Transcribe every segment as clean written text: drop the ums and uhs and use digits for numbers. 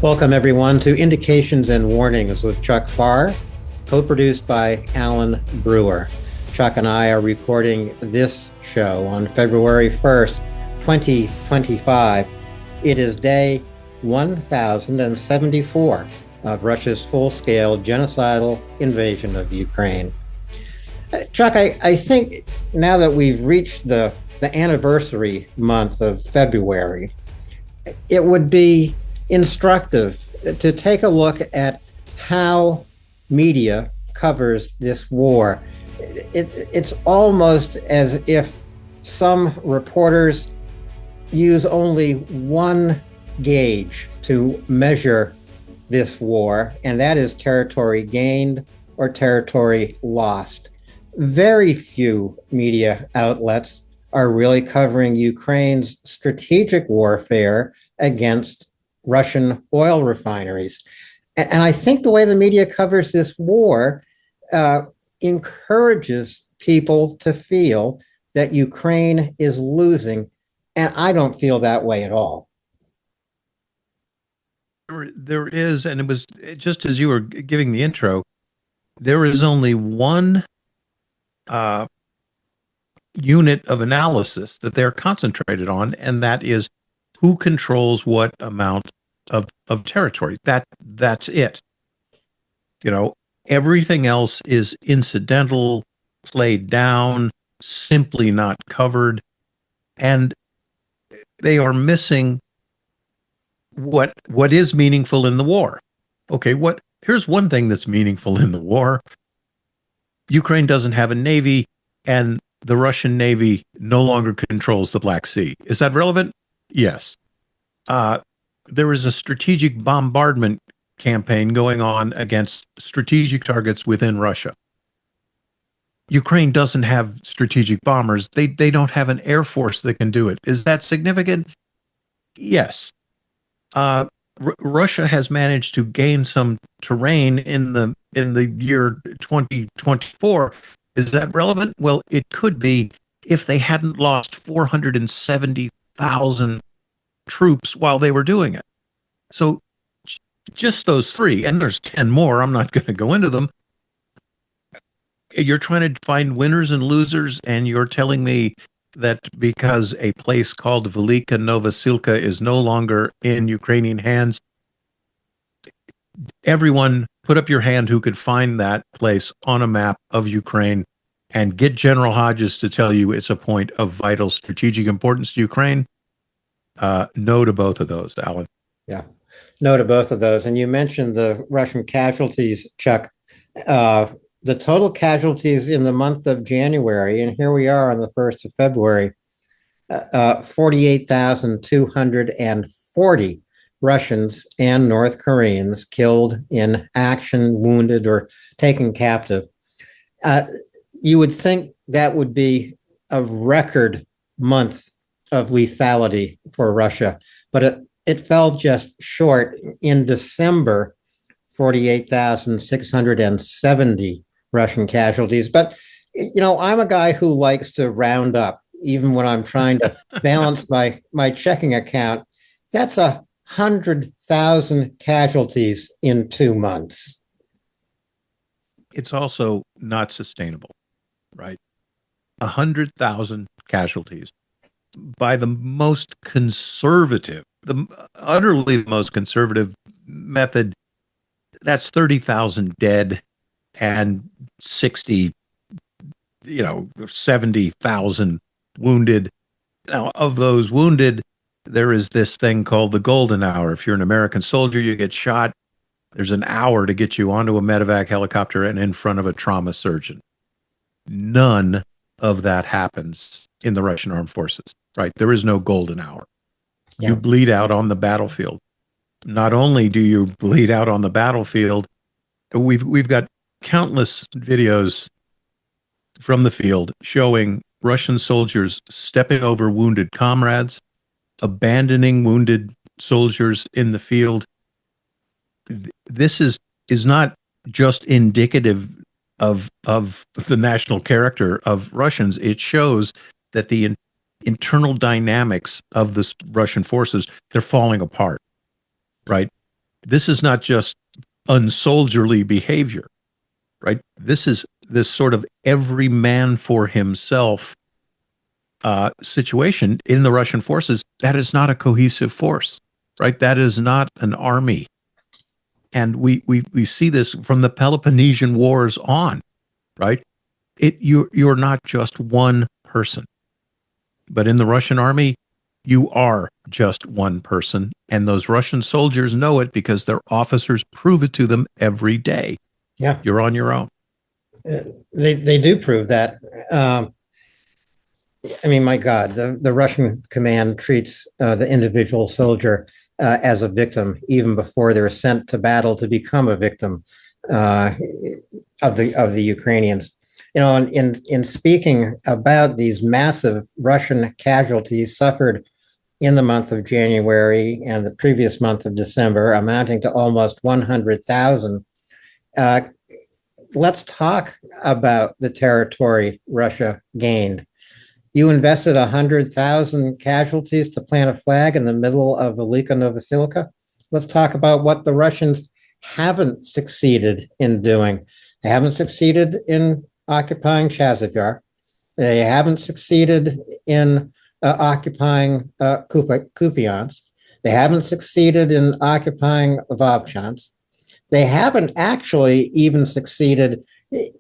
Welcome, everyone, to Indications and Warnings with Chuck Farr, co-produced by Alan Brewer. Chuck and I are recording this show on February 1st, 2025. It is day 1074 of Russia's full-scale genocidal invasion of Ukraine. Chuck, I think now that we've reached the anniversary month of February, it would be instructive to take a look at how media covers this war. It's almost as if some reporters use only one gauge to measure this war, and that is territory gained or territory lost. Very few media outlets are really covering Ukraine's strategic warfare against Russian oil refineries. And I think the way the media covers this war encourages people to feel that Ukraine is losing. And I don't feel that way at all. There is, and it was just as you were giving the intro, there is only one unit of analysis that they're concentrated on, and that is who controls what amount of territory. That's it. You know, everything else is incidental, played down, simply not covered, and they are missing what is meaningful in the war. Okay, here's one thing that's meaningful in the war. Ukraine doesn't have a navy, and the Russian Navy no longer controls the Black Sea. Is that relevant? Yes. There is a strategic bombardment campaign going on against strategic targets within Russia. Ukraine doesn't have strategic bombers. They don't have an air force that can do it. Is that significant? Yes. Russia has managed to gain some terrain in the year 2024. Is that relevant? Well, it could be if they hadn't lost 470,000 troops while they were doing it. So just those three, and there's 10 more, I'm not going to go into them. You're trying to find winners and losers, and you're telling me that because a place called Velika Novosilka is no longer in Ukrainian hands, everyone put up your hand who could find that place on a map of Ukraine and get General Hodges to tell you it's a point of vital strategic importance to Ukraine. No to both of those, Alan. Yeah, no to both of those. And you mentioned the Russian casualties, Chuck. The total casualties in the month of January, and here we are on the 1st of February, 48,240 Russians and North Koreans killed in action, wounded, or taken captive. You would think that would be a record month of lethality for Russia, but it fell just short. In December, 48,670 Russian casualties. But, you know, I'm a guy who likes to round up, even when I'm trying to balance my checking account. That's 100,000 casualties in 2 months. It's also not sustainable, right? 100,000 casualties by the most conservative, utterly the most conservative method. That's 30,000 dead and 70,000 wounded. Now, of those wounded, there is this thing called the golden hour. If you're an American soldier, you get shot, there's an hour to get you onto a medevac helicopter and in front of a trauma surgeon. None of that happens in the Russian armed forces, right? There is no golden hour. Yeah. You bleed out on the battlefield. Not only do you bleed out on the battlefield, we've got countless videos from the field showing Russian soldiers stepping over wounded comrades, abandoning wounded soldiers in the field. This is not just indicative of the national character of Russians. It shows that the internal dynamics of the Russian forces, they're falling apart, right? this is not just unsoldierly behavior, right? This is this sort of every man for himself situation in the Russian forces. That is not a cohesive force, right? That is not an army. And we see this from the Peloponnesian Wars on, right? You're not just one person, but in the Russian army, you are just one person, and those Russian soldiers know it because their officers prove it to them every day. Yeah, You're on your own. They do prove that. I mean, my God, the Russian command treats the individual soldier as a victim even before they're sent to battle to become a victim of the Ukrainians. You know, in speaking about these massive Russian casualties suffered in the month of January and the previous month of December, amounting to almost 100,000. Let's talk about the territory Russia gained. You invested 100,000 casualties to plant a flag in the middle of Velika Novosilica. Let's talk about what the Russians haven't succeeded in doing. They haven't succeeded in occupying Chasiv. They haven't succeeded in occupying Kupiansk. They haven't succeeded in occupying Vovchansk. They haven't actually even succeeded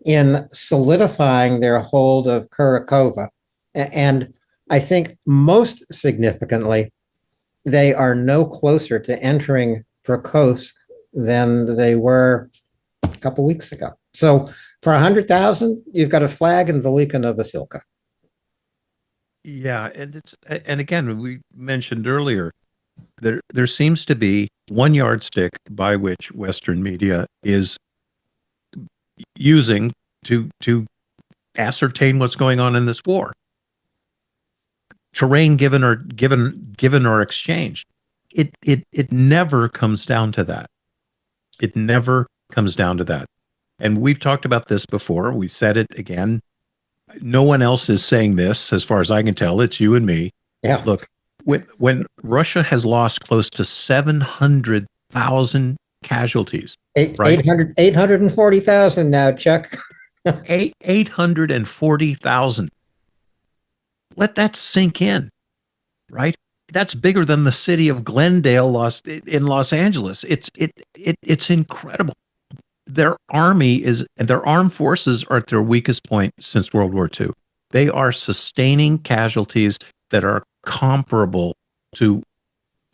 in solidifying their hold of Kurakova. And I think most significantly, they are no closer to entering Pokrovsk than they were a couple weeks ago. So for 100,000, you've got a flag in Velika Novosilica. Yeah, and again, we mentioned earlier, there seems to be one yardstick by which Western media is using to ascertain what's going on in this war. Terrain given or exchanged. It never comes down to that. It never comes down to that. And we've talked about this before. We said it again. No one else is saying this, as far as I can tell. It's you and me. Yeah. Look, when Russia has lost close to 700,000 casualties, right? 840,000 now, Chuck. 840,000. Let that sink in, right? That's bigger than the city of Glendale lost in Los Angeles. It's incredible. Their army and their armed forces are at their weakest point since World War II. They are sustaining casualties that are comparable to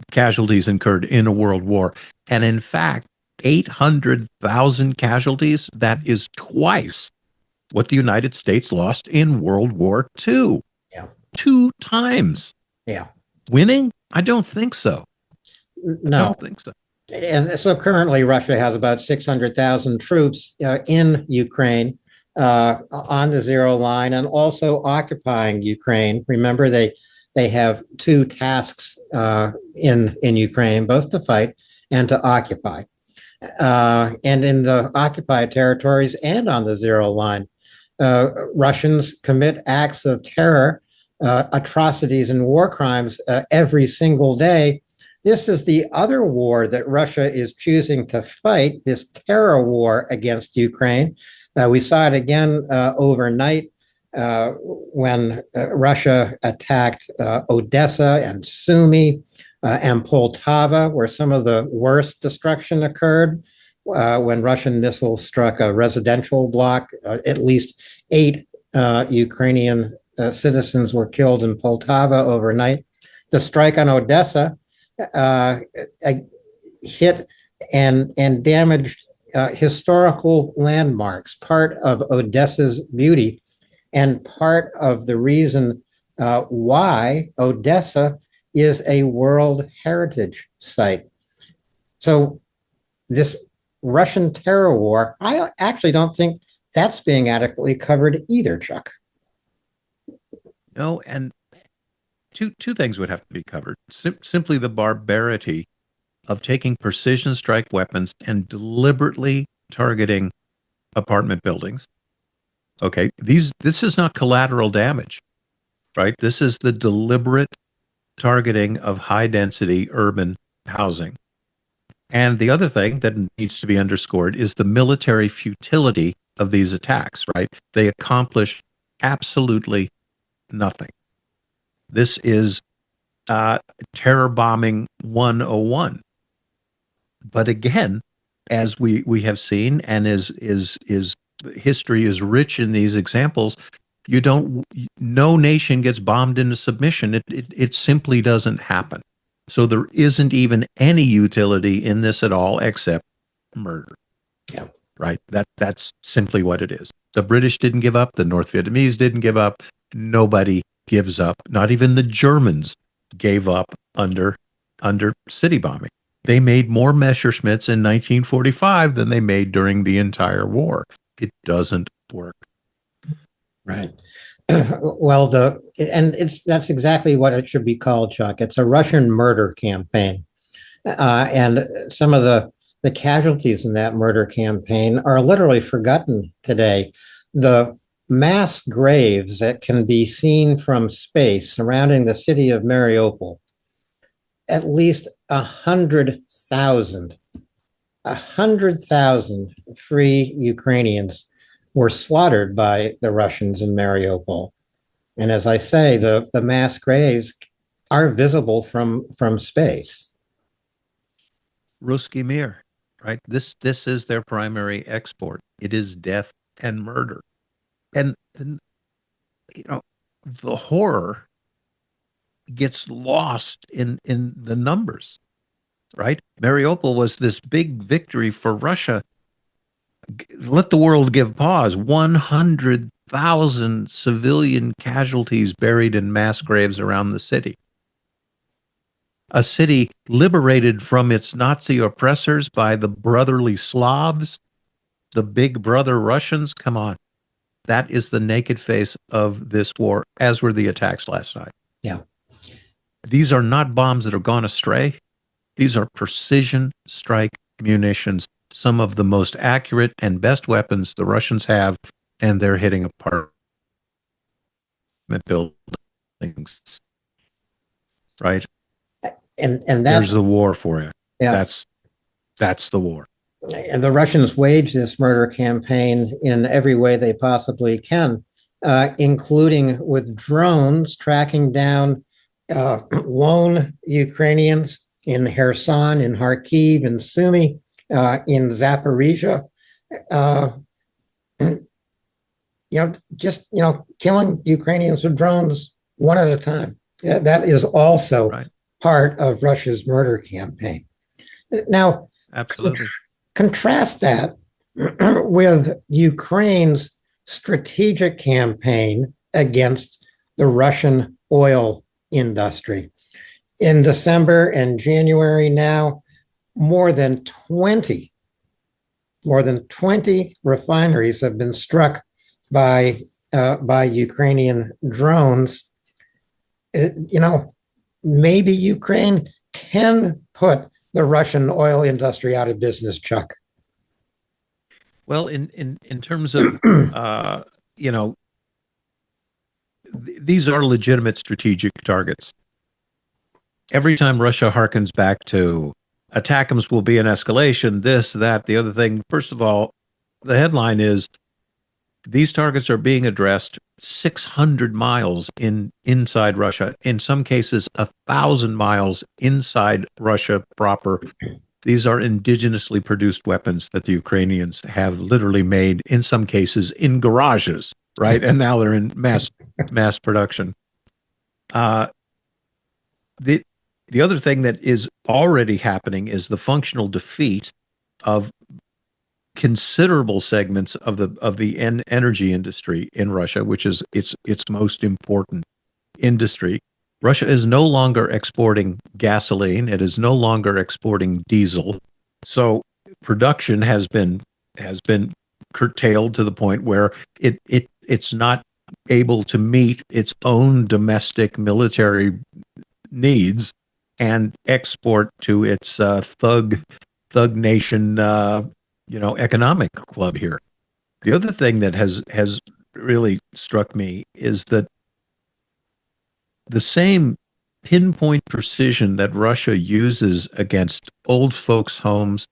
casualties incurred in a world war. And in fact, 800,000 casualties, that is twice what the United States lost in World War II. Yeah. 2 times. Yeah. Winning? I don't think so. No. I don't think so. And so currently Russia has about 600,000 troops in Ukraine on the zero line and also occupying Ukraine. Remember, they have 2 tasks in Ukraine, both to fight and to occupy. And in the occupied territories and on the zero line, Russians commit acts of terror, atrocities and war crimes every single day. This is the other war that Russia is choosing to fight, this terror war against Ukraine. We saw it again overnight when Russia attacked Odessa and Sumy and Poltava, where some of the worst destruction occurred when Russian missiles struck a residential block. At least 8 Ukrainian citizens were killed in Poltava overnight. The strike on Odessa hit and damaged historical landmarks, part of Odessa's beauty, and part of the reason why Odessa is a World Heritage Site. So this Russian terror war, I actually don't think that's being adequately covered either, Chuck. No, and two things would have to be covered. Simply the barbarity of taking precision strike weapons and deliberately targeting apartment buildings. Okay, this is not collateral damage, right? This is the deliberate targeting of high-density urban housing. And the other thing that needs to be underscored is the military futility of these attacks, right? They accomplish absolutely nothing. This is terror bombing 101. But again, as we have seen, and is history is rich in these examples, no nation gets bombed into submission. It simply doesn't happen. So there isn't even any utility in this at all except murder. Yeah. Right. That's simply what it is. The British didn't give up. The North Vietnamese didn't give up. Nobody gives up. Not even the Germans gave up under city bombing. They made more Messerschmitts in 1945 than they made during the entire war. It doesn't work. Right. Well, that's exactly what it should be called, Chuck. It's a Russian murder campaign, and some of the casualties in that murder campaign are literally forgotten today. The mass graves that can be seen from space surrounding the city of Mariupol, at least 100,000 free Ukrainians were slaughtered by the Russians in Mariupol. And as I say, the mass graves are visible from space. Ruski Mir, right? This is their primary export. It is death and murder. And the horror gets lost in the numbers, right? Mariupol was this big victory for Russia. Let the world give pause. 100,000 civilian casualties buried in mass graves around the city. A city liberated from its Nazi oppressors by the brotherly Slavs, the big brother Russians. Come on. That is the naked face of this war, as were the attacks last night. Yeah. These are not bombs that have gone astray. These are precision strike munitions, some of the most accurate and best weapons the Russians have, and they're hitting apartment buildings. Right? And there's the war for you. Yeah. That's the war. And the Russians wage this murder campaign in every way they possibly can, including with drones tracking down lone Ukrainians in Kherson, in Kharkiv, in Sumy, in Zaporizhia. Killing Ukrainians with drones one at a time. That is also part of Russia's murder campaign. Now, absolutely. Contrast that with Ukraine's strategic campaign against the Russian oil industry. In December and January now, more than 20 refineries have been struck by Ukrainian drones. Maybe Ukraine can put the Russian oil industry out of business, Chuck. Well, in terms of these are legitimate strategic targets. Every time Russia harkens back to ATACMS will be an escalation, this, that, the other thing. First of all, the headline is these targets are being addressed 600 miles inside Russia, in some cases 1,000 miles inside Russia proper. These are indigenously produced weapons that the Ukrainians have literally made, in some cases, in garages, right? And now they're in mass production. The other thing that is already happening is the functional defeat of considerable segments of the energy industry in Russia, which is its most important industry. Russia is no longer exporting gasoline. It is no longer exporting diesel. So production has been curtailed to the point where it's not able to meet its own domestic military needs and export to its thug nation economic club here. The other thing that has really struck me is that the same pinpoint precision that Russia uses against old folks' homes,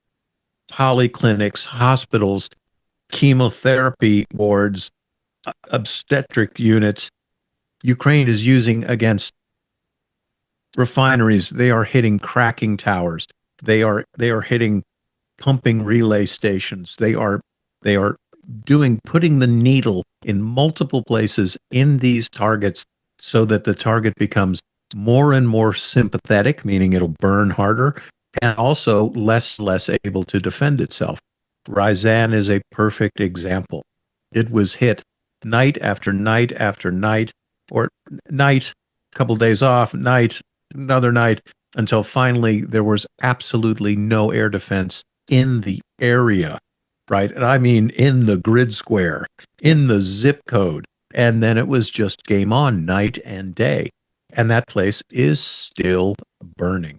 polyclinics, hospitals, chemotherapy wards, obstetric units, Ukraine is using against refineries. They are hitting cracking towers. They are hitting pumping relay stations. They are putting the needle in multiple places in these targets so that the target becomes more and more sympathetic, meaning it'll burn harder, and also less able to defend itself. Ryazan is a perfect example. It was hit night after night after night, or night, a couple days off, night, another night, until finally there was absolutely no air defense in the area, right? And I mean in the grid square, in the zip code. And then it was just game on night and day. And that place is still burning.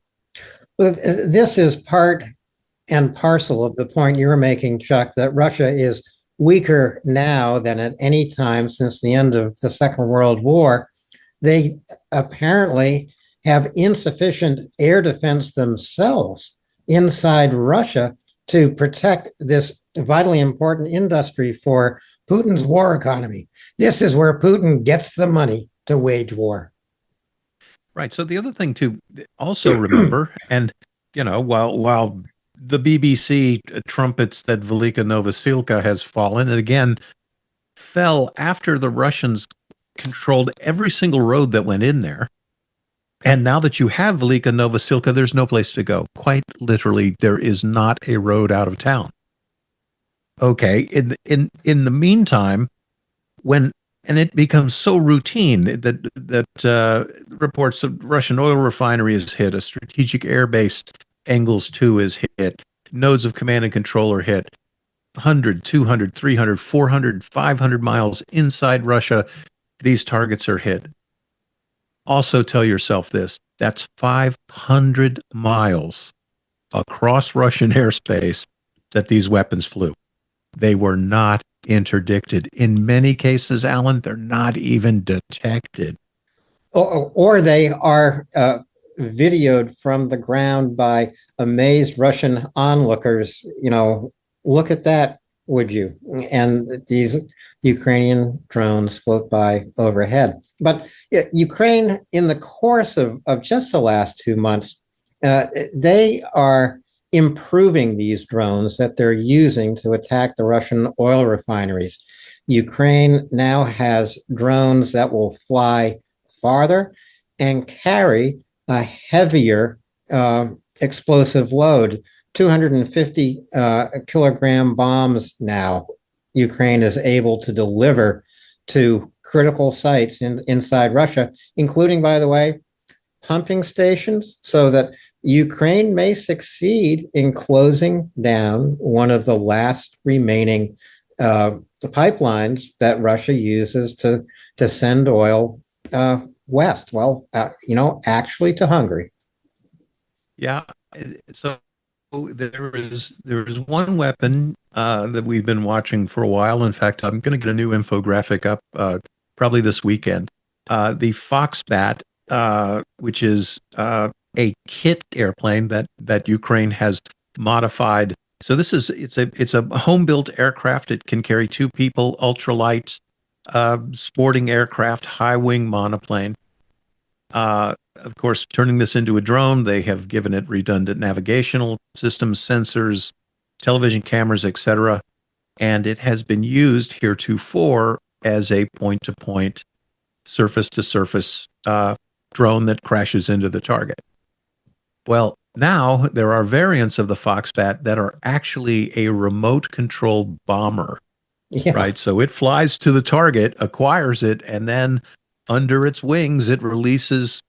Well, this is part and parcel of the point you're making, Chuck, that Russia is weaker now than at any time since the end of the Second World War. They apparently have insufficient air defense themselves inside Russia to protect this vitally important industry for Putin's war economy. This is where Putin gets the money to wage war. Right. So the other thing to also remember, and while the BBC trumpets that Velika Novosilka has fallen, and again fell after the Russians controlled every single road that went in there. And now that you have Velika Novosilka, there's no place to go. Quite literally, there is not a road out of town. Okay. In the meantime, and it becomes so routine that reports of Russian oil refinery is hit, a strategic air base, Engels 2 is hit, nodes of command and control are hit, 100, 200, 300, 400, 500 miles inside Russia, these targets are hit. Also tell yourself this, that's 500 miles across Russian airspace that these weapons flew. They were not interdicted. In many cases, Alan, they're not even detected. Or they are videoed from the ground by amazed Russian onlookers. Look at that, would you? And these Ukrainian drones float by overhead. But Ukraine, in the course of just the last 2 months, they are improving these drones that they're using to attack the Russian oil refineries. Ukraine now has drones that will fly farther and carry a heavier explosive load, 250 kilogram bombs now. Ukraine is able to deliver to critical sites inside Russia, including, by the way, pumping stations, so that Ukraine may succeed in closing down one of the last remaining pipelines that Russia uses to send oil west. Well, actually to Hungary. Yeah. So there is one weapon that we've been watching for a while. In fact, I'm going to get a new infographic up probably this weekend. The Foxbat, which is a kit airplane that Ukraine has modified. So it's a home-built aircraft. It can carry 2 people, ultralight, sporting aircraft, high-wing monoplane. Of course, turning this into a drone, they have given it redundant navigational systems, sensors, television cameras, etc. And it has been used heretofore as a point-to-point, surface-to-surface drone that crashes into the target. Well, now there are variants of the Foxbat that are actually a remote-controlled bomber, right? So it flies to the target, acquires it, and then under its wings, it releases,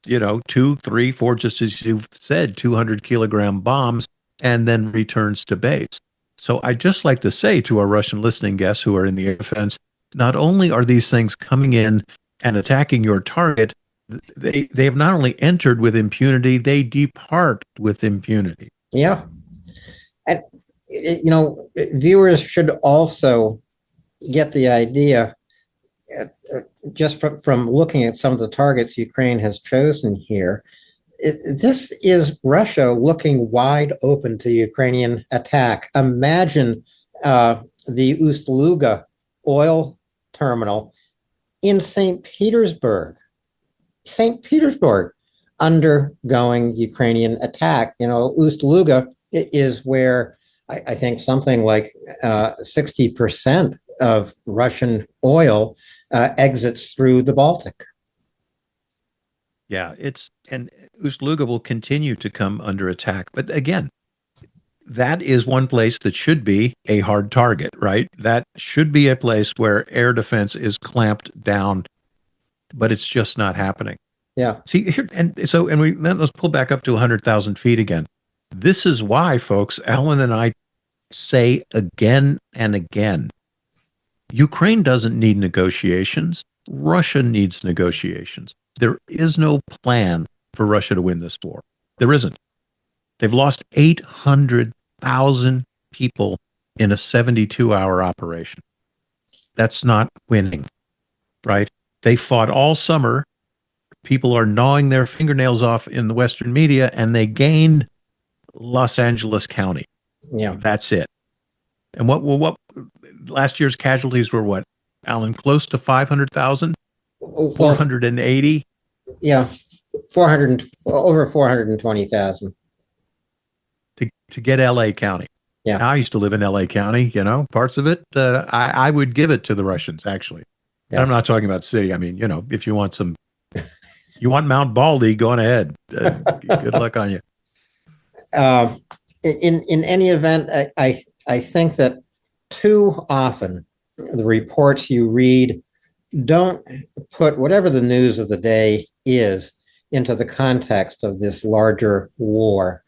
2, 3, 4, just as you've said, 200 kilogram bombs, and then returns to base. So I'd just like to say to our Russian listening guests who are in the air defense, not only are these things coming in and attacking your target, they have not only entered with impunity, they depart with impunity. Yeah. And, viewers should also get the idea just from looking at some of the targets Ukraine has chosen here, this is Russia looking wide open to Ukrainian attack. Imagine the Ust-Luga oil terminal in St. Petersburg. St. Petersburg undergoing Ukrainian attack. Ust-Luga is where I think something like 60% of Russian oil exits through the Baltic. Yeah, and Ust-Luga will continue to come under attack. But again, that is one place that should be a hard target, right? That should be a place where air defense is clamped down, but it's just not happening. Yeah. See here, let's pull back up to 100,000 feet again. This is why, folks, Alan and I say again and again, Ukraine doesn't need negotiations. Russia needs negotiations. There is no plan for Russia to win this war. There isn't. They've lost 800,000 people in a 72-hour operation. That's not winning, right? They fought all summer. People are gnawing their fingernails off in the Western media, and they gained Los Angeles County. Yeah. That's it. And what last year's casualties were what, Alan? Close to 500,000? 480? Yeah. Over 420,000. To get LA County. Yeah. Now, I used to live in LA County, parts of it. I would give it to the Russians, actually. Yeah. I'm not talking about city. I mean, if you want you want Mount Baldy, go on ahead. Good luck on you. In any event, I think that too often the reports you read don't put whatever the news of the day is into the context of this larger war.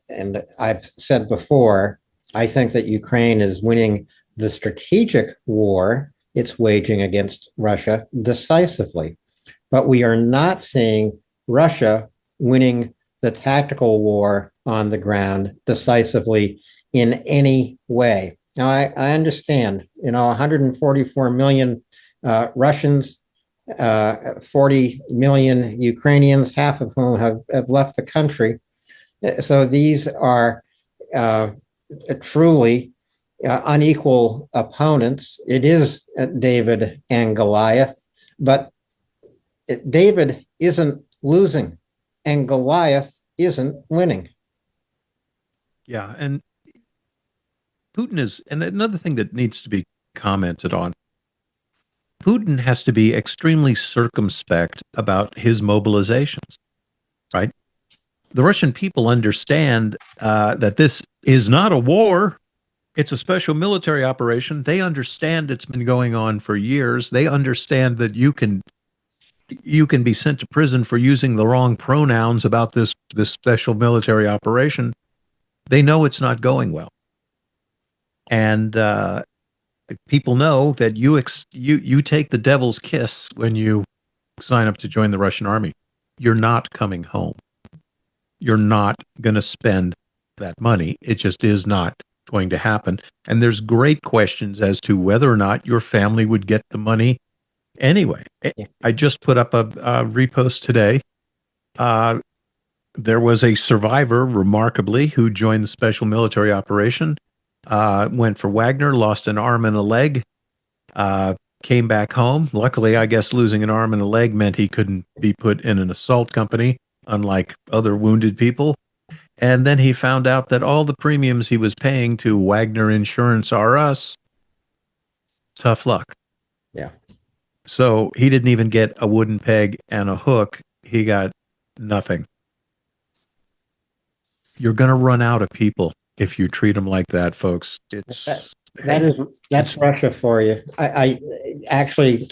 And I've said before, I think that Ukraine is winning the strategic war it's waging against Russia decisively. But we are not seeing Russia winning the tactical war on the ground decisively in any way. Now, I understand, 144 million Russians, 40 million Ukrainians, half of whom have left the country. So these are truly unequal opponents. It is David and Goliath, but David isn't losing and Goliath isn't winning. Yeah, and Putin is, and another thing that needs to be commented on, Putin has to be extremely circumspect about his mobilizations, right? The Russian people understand that this is not a war. It's a special military operation. They understand it's been going on for years. They understand that you can be sent to prison for using the wrong pronouns about this special military operation. They know it's not going well. And people know that you take the devil's kiss when you sign up to join the Russian army. You're not coming home. You're not going to spend that money. It just is not going to happen. And there's great questions as to whether or not your family would get the money anyway. I just put up a repost today. There was a survivor, remarkably, who joined the special military operation, went for Wagner, lost an arm and a leg, came back home. Luckily, I guess losing an arm and a leg meant he couldn't be put in an assault company, unlike other wounded people. And then he found out that all the premiums he was paying to Wagner Insurance R Us, tough luck. Yeah. So he didn't even get a wooden peg and a hook. He got nothing. You're going to run out of people if you treat them like that, folks. That's Russia for you. I actually,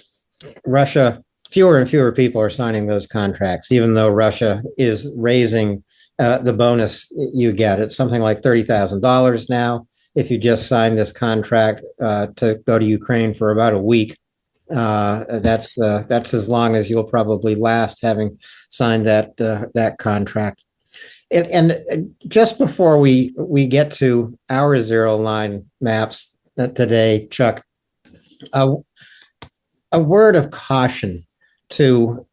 Russia, fewer and fewer people are signing those contracts, even though Russia is raising the bonus you get. It's something like $30,000 now. If you just sign this contract to go to Ukraine for about a week, that's as long as you'll probably last having signed that contract. And just before we get to our zero line maps today, Chuck, a word of caution to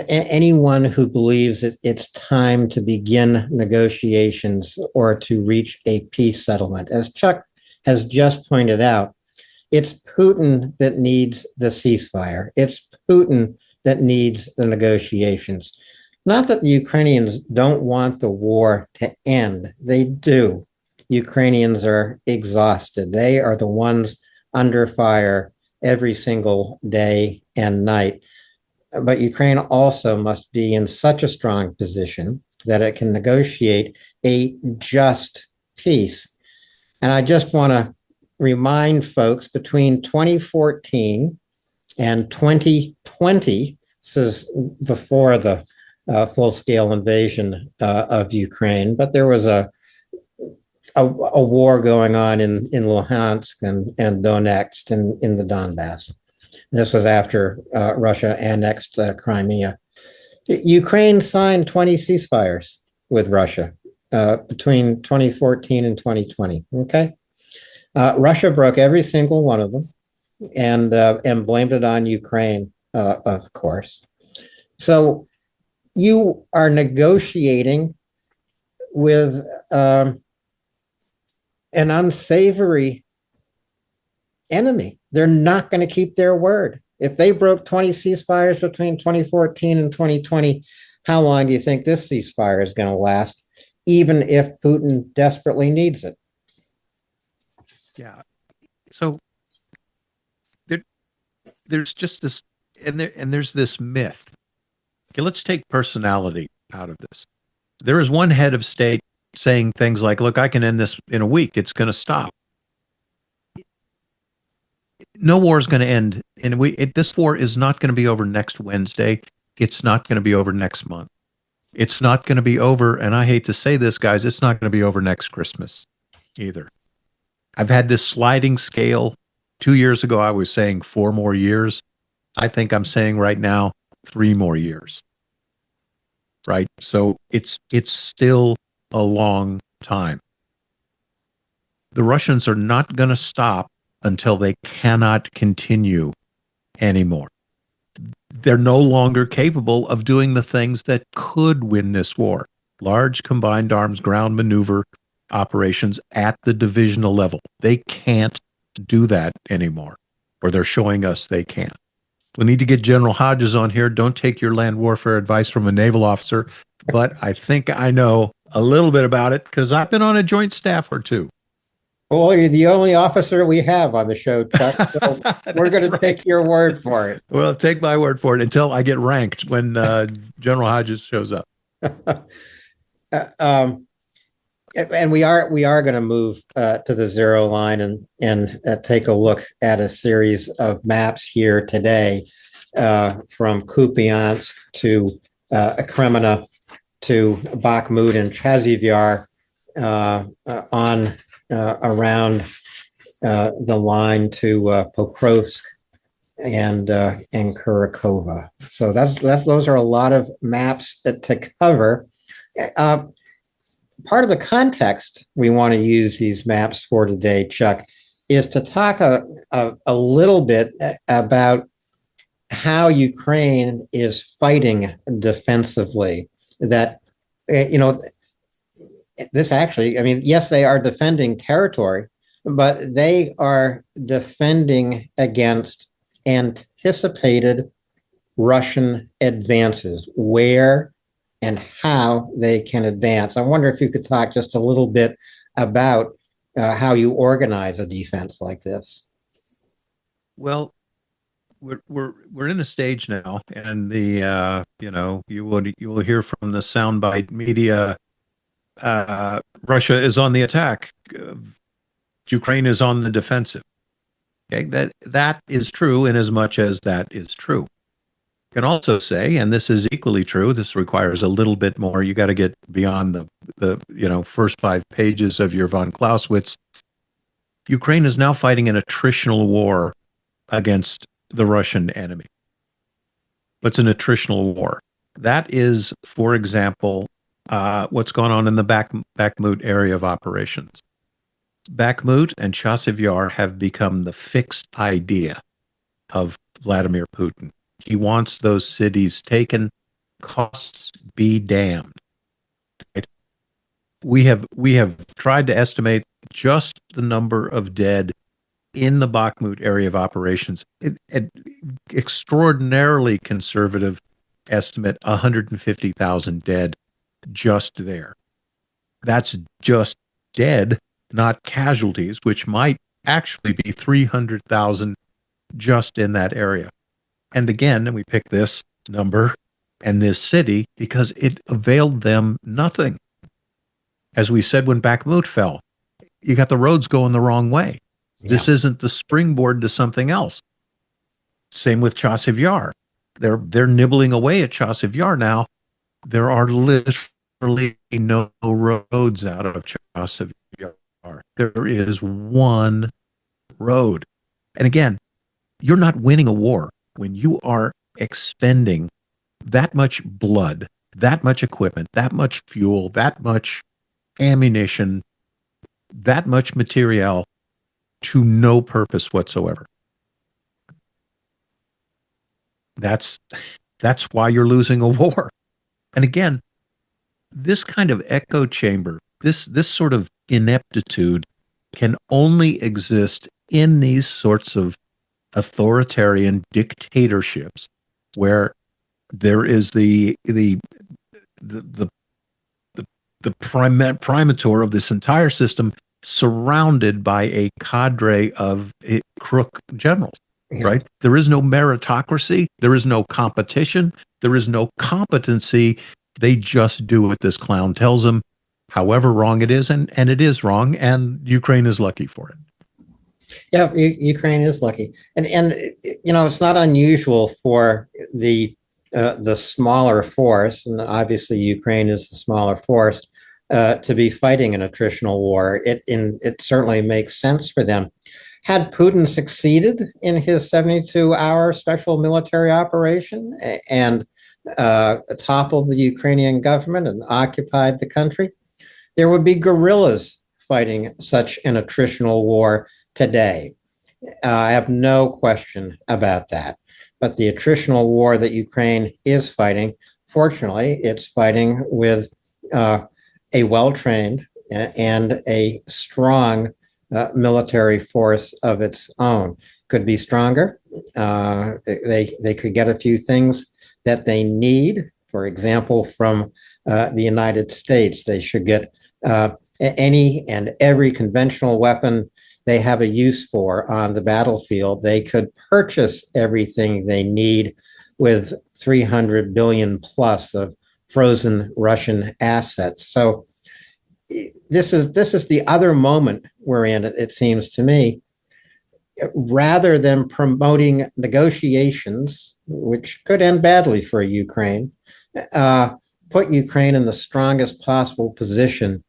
anyone who believes that it's time to begin negotiations or to reach a peace settlement. As Chuck has just pointed out, it's Putin that needs the ceasefire. It's Putin that needs the negotiations. Not that the Ukrainians don't want the war to end. They do. Ukrainians are exhausted. They are the ones under fire every single day and night. But Ukraine also must be in such a strong position that it can negotiate a just peace. And I just want to remind folks, between 2014 and 2020, this is before the full-scale invasion of Ukraine, but there was a war going on in Luhansk and Donetsk and in the Donbass. This was after Russia annexed Crimea. Ukraine signed 20 ceasefires with Russia between 2014 and 2020. Okay, Russia broke every single one of them and blamed it on Ukraine, of course. So you are negotiating with an unsavory enemy. They're not going to keep their word. If they broke 20 ceasefires between 2014 and 2020, how long do you think this ceasefire is going to last, even if Putin desperately needs it? Yeah. So there's just this, and there's this myth. Okay, let's take personality out of this. There is one head of state saying things like, look, I can end this in a week. It's going to stop. No war is going to end in a week. This war is not going to be over next Wednesday. It's not going to be over next month. It's not going to be over, and I hate to say this, guys, it's not going to be over next Christmas either. I've had this sliding scale. 2 years ago, I was saying 4 more years. I think I'm saying right now 3 more years. Right? So it's still a long time. The Russians are not going to stop until they cannot continue anymore. They're no longer capable of doing the things that could win this war. Large combined arms ground maneuver operations at the divisional level. They can't do that anymore, or they're showing us they can't. We need to get General Hodges on here. Don't take your land warfare advice from a naval officer, but I think I know a little bit about it because I've been on a joint staff or two. Well, you're the only officer we have on the show, Chuck. So we're going to take your word for it. Well, take my word for it until I get ranked when General Hodges shows up. And we are going to move to the zero line and take a look at a series of maps here today, from Kupiansk to Kremina to Bakhmut and Chasiv on around the line to Pokrovsk and Kurakova. So those are a lot of maps to cover. Part of the context we want to use these maps for today, Chuck, is to talk a little bit about how Ukraine is fighting defensively. That, this actually, I mean, yes, they are defending territory, but they are defending against anticipated Russian advances, where and how they can advance. I wonder if you could talk just a little bit about how you organize a defense like this. Well, we're in a stage now, and the you will hear from the soundbite media. Russia is on the attack. Ukraine is on the defensive. Okay, that is true in as much as that is true. Can also say, and this is equally true, this requires a little bit more. You got to get beyond the first 5 pages of your von Clausewitz. Ukraine is now fighting an attritional war against the Russian enemy. What's an attritional war? That is, for example, what's going on in the Bakhmut area of operations. Bakhmut and Chasiv Yar have become the fixed idea. of Vladimir Putin. He wants those cities taken, costs be damned. Right? We have tried to estimate just the number of dead in the Bakhmut area of operations. An extraordinarily conservative estimate, 150,000 dead just there. That's just dead, not casualties, which might actually be 300,000 just in that area. And again, we pick this number and this city because it availed them nothing. As we said when Bakhmut fell, you got the roads going the wrong way. Yeah. This isn't the springboard to something else. Same with Chasiv Yar. They're nibbling away at Chasiv Yar now. There are literally no roads out of Chasiv Yar. There is one road. And again, you're not winning a war when you are expending that much blood, that much equipment, that much fuel, that much ammunition, that much material to no purpose whatsoever. That's why you're losing a war. And again, this kind of echo chamber, this sort of ineptitude can only exist in these sorts of authoritarian dictatorships where there is the primator of this entire system surrounded by a cadre of crook generals, right? There is no meritocracy. There is no competition. There is no competency. They just do what this clown tells them, however wrong it is, and it is wrong, and Ukraine is lucky for it. Yeah, Ukraine is lucky, and it's not unusual for the smaller force, and obviously Ukraine is the smaller force, to be fighting an attritional war. It certainly makes sense for them. Had Putin succeeded in his 72-hour special military operation and toppled the Ukrainian government and occupied the country, there would be guerrillas fighting such an attritional war today. I have no question about that. But the attritional war that Ukraine is fighting, fortunately, it's fighting with a well-trained and a strong military force of its own. Could be stronger. They could get a few things that they need. For example, from the United States, they should get any and every conventional weapon they have a use for on the battlefield. They could purchase everything they need with 300 billion plus of frozen Russian assets. So this is the other moment we're in, it seems to me. Rather than promoting negotiations, which could end badly for Ukraine, put Ukraine in the strongest possible position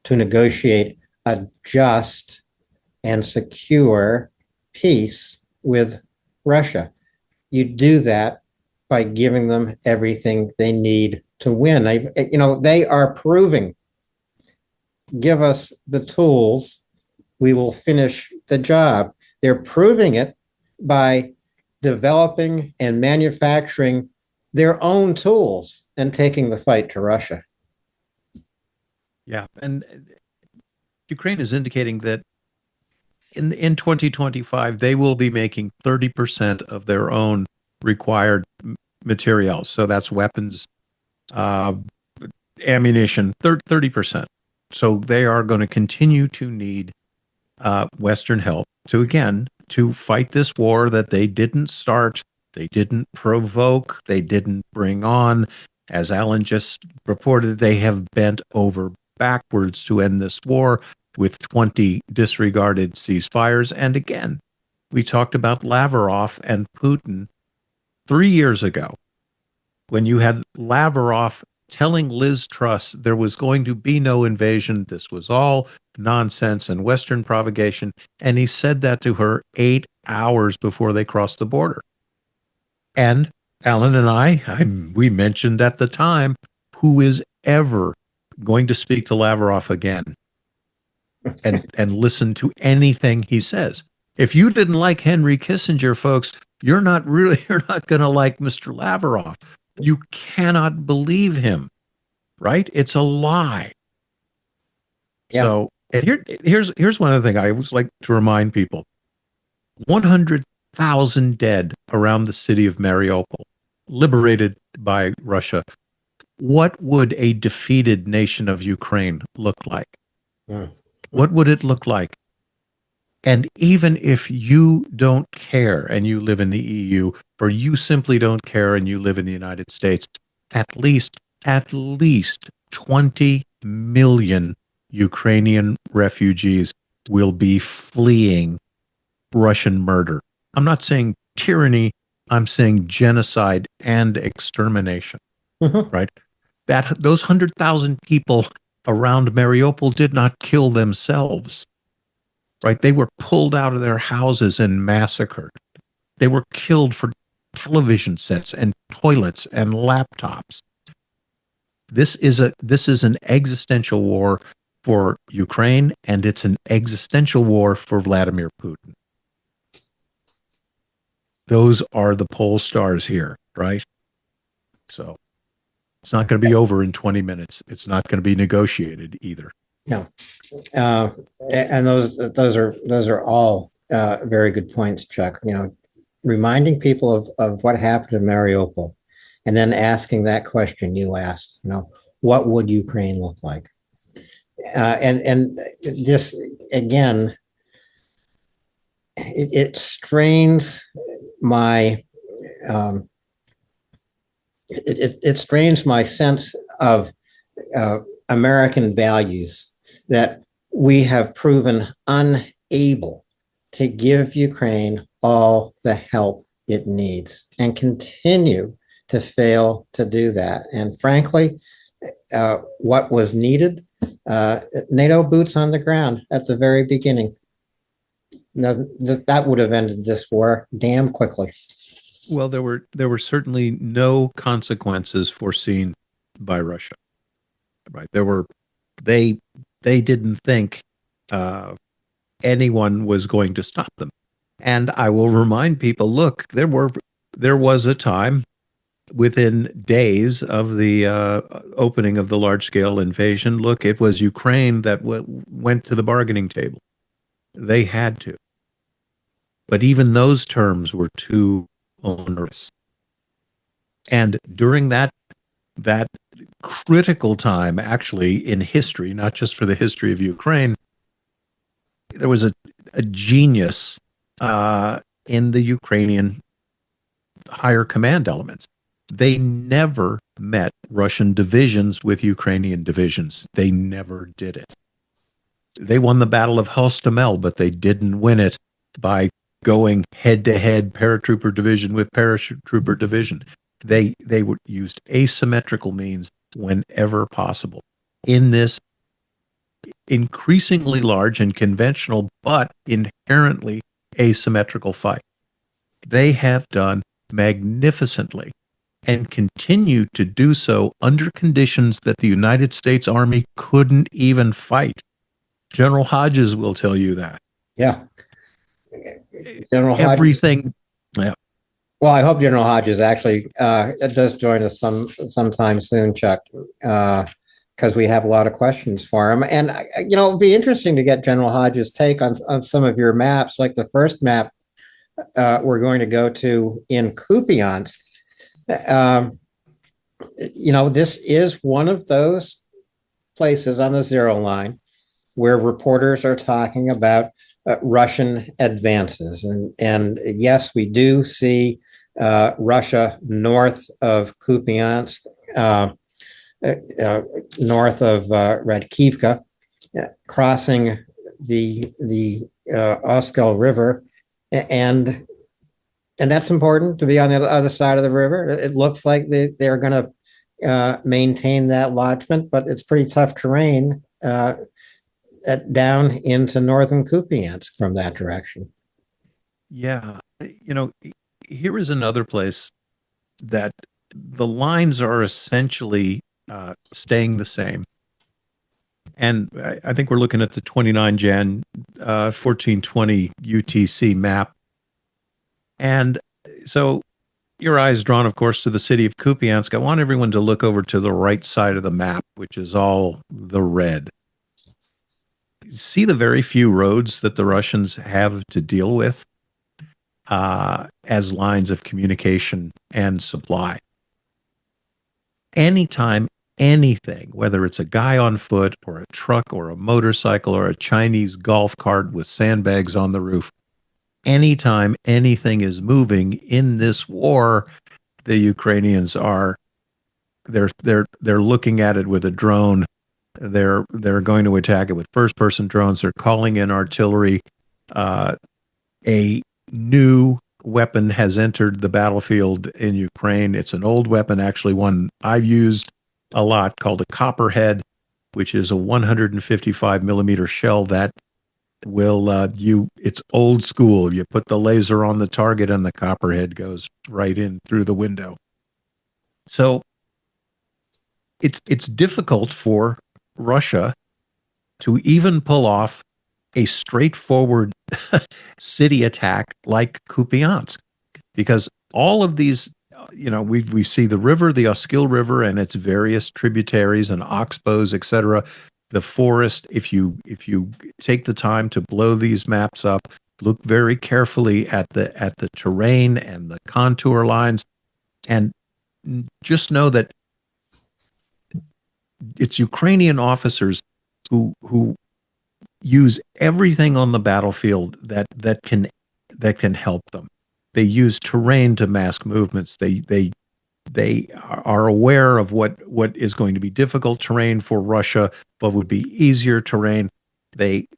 to negotiate a just and secure peace with Russia. You do that by giving them everything they need to win. They are proving, give us the tools, we will finish the job. They're proving it by developing and manufacturing their own tools and taking the fight to Russia. Yeah, and Ukraine is indicating that in 2025, they will be making 30% of their own required materials. So that's weapons, ammunition, 30%. So they are going to continue to need Western help to fight this war that they didn't start, they didn't provoke, they didn't bring on. As Alan just reported, they have bent over backwards to end this war with 20 disregarded ceasefires. And again, we talked about Lavrov and Putin 3 years ago, when you had Lavrov telling Liz Truss there was going to be no invasion. This was all nonsense and Western provocation. And he said that to her 8 hours before they crossed the border. And Alan and we mentioned at the time, who is ever going to speak to Lavrov again and listen to anything he says? If you didn't like Henry Kissinger, folks, you're not going to like Mr. Lavrov. You cannot believe him, right? It's a lie. Yeah. So, and here's one other thing I always like to remind people: 100,000 dead around the city of Mariupol, liberated by Russia. What would a defeated nation of Ukraine look like? Mm. What would it look like? And even if you don't care and you live in the EU, or you simply don't care and you live in the United States, at least 20 million Ukrainian refugees will be fleeing Russian murder. I'm not saying tyranny, I'm saying genocide and extermination, Mhm. right? That those 100,000 people around Mariupol did not kill themselves, right? They were pulled out of their houses and massacred. They were killed for television sets and toilets and laptops. This is an existential war for Ukraine, and it's an existential war for Vladimir Putin. Those are the pole stars here, right? So it's not going to be over in 20 minutes. It's not going to be negotiated either. No. And those are all very good points, Chuck. Reminding people of what happened in Mariupol, and then asking that question you asked. What would Ukraine look like? And this again, it strains my it strains my sense of American values that we have proven unable to give Ukraine all the help it needs and continue to fail to do that. And frankly, what was needed, NATO boots on the ground at the very beginning. That would have ended this war damn quickly. Well, there were certainly no consequences foreseen by Russia. Right? They didn't think anyone was going to stop them. And I will remind people: look, there was a time within days of the opening of the large-scale invasion. Look, it was Ukraine that went to the bargaining table. They had to. But even those terms were too onerous. And during that critical time, actually, in history, not just for the history of Ukraine, there was a genius in the Ukrainian higher command elements. They never met Russian divisions with Ukrainian divisions. They never did it. They won the Battle of Hostomel, but they didn't win it by going head-to-head paratrooper division with paratrooper division. They would use asymmetrical means whenever possible in this increasingly large and conventional, but inherently asymmetrical fight. They have done magnificently and continue to do so under conditions that the United States Army couldn't even fight. General Hodges will tell you that. Yeah. General Hodges. Everything. Yeah. Well, I hope General Hodges actually does join us sometime soon, Chuck, because we have a lot of questions for him. And, it'd be interesting to get General Hodges' take on some of your maps, like the first map we're going to go to in Kupiansk. This is one of those places on the zero line where reporters are talking about Russian advances. And yes, we do see Russia north of Kupiansk, north of Radkivka, crossing the Oskol River. And that's important, to be on the other side of the river. It looks like they're going to maintain that lodgment, but it's pretty tough terrain down into northern Kupiansk from that direction. Yeah. Here is another place that the lines are essentially staying the same. And I think we're looking at the 29 Jan 1420 UTC map. And so your eye is drawn, of course, to the city of Kupiansk. I want everyone to look over to the right side of the map, which is all the red. See the very few roads that the Russians have to deal with as lines of communication and supply. Anytime anything, whether it's a guy on foot or a truck or a motorcycle or a Chinese golf cart with sandbags on the roof, anytime anything is moving in this war, the Ukrainians are they're looking at it with a drone. They're going to attack it with first-person drones. They're calling in artillery. A new weapon has entered the battlefield in Ukraine. It's an old weapon, actually one I've used a lot, called a Copperhead, which is a 155 millimeter shell that will it's old school. You put the laser on the target and the Copperhead goes right in through the window. So it's difficult for Russia to even pull off a straightforward city attack like Kupiansk, because all of these, we see the river, the Oskil River and its various tributaries and oxbows, etc. The forest. If you take the time to blow these maps up, look very carefully at the terrain and the contour lines, and just know that it's Ukrainian officers who use everything on the battlefield that can help them. They use terrain to mask movements. They are aware of what is going to be difficult terrain for Russia, but would be easier terrain. They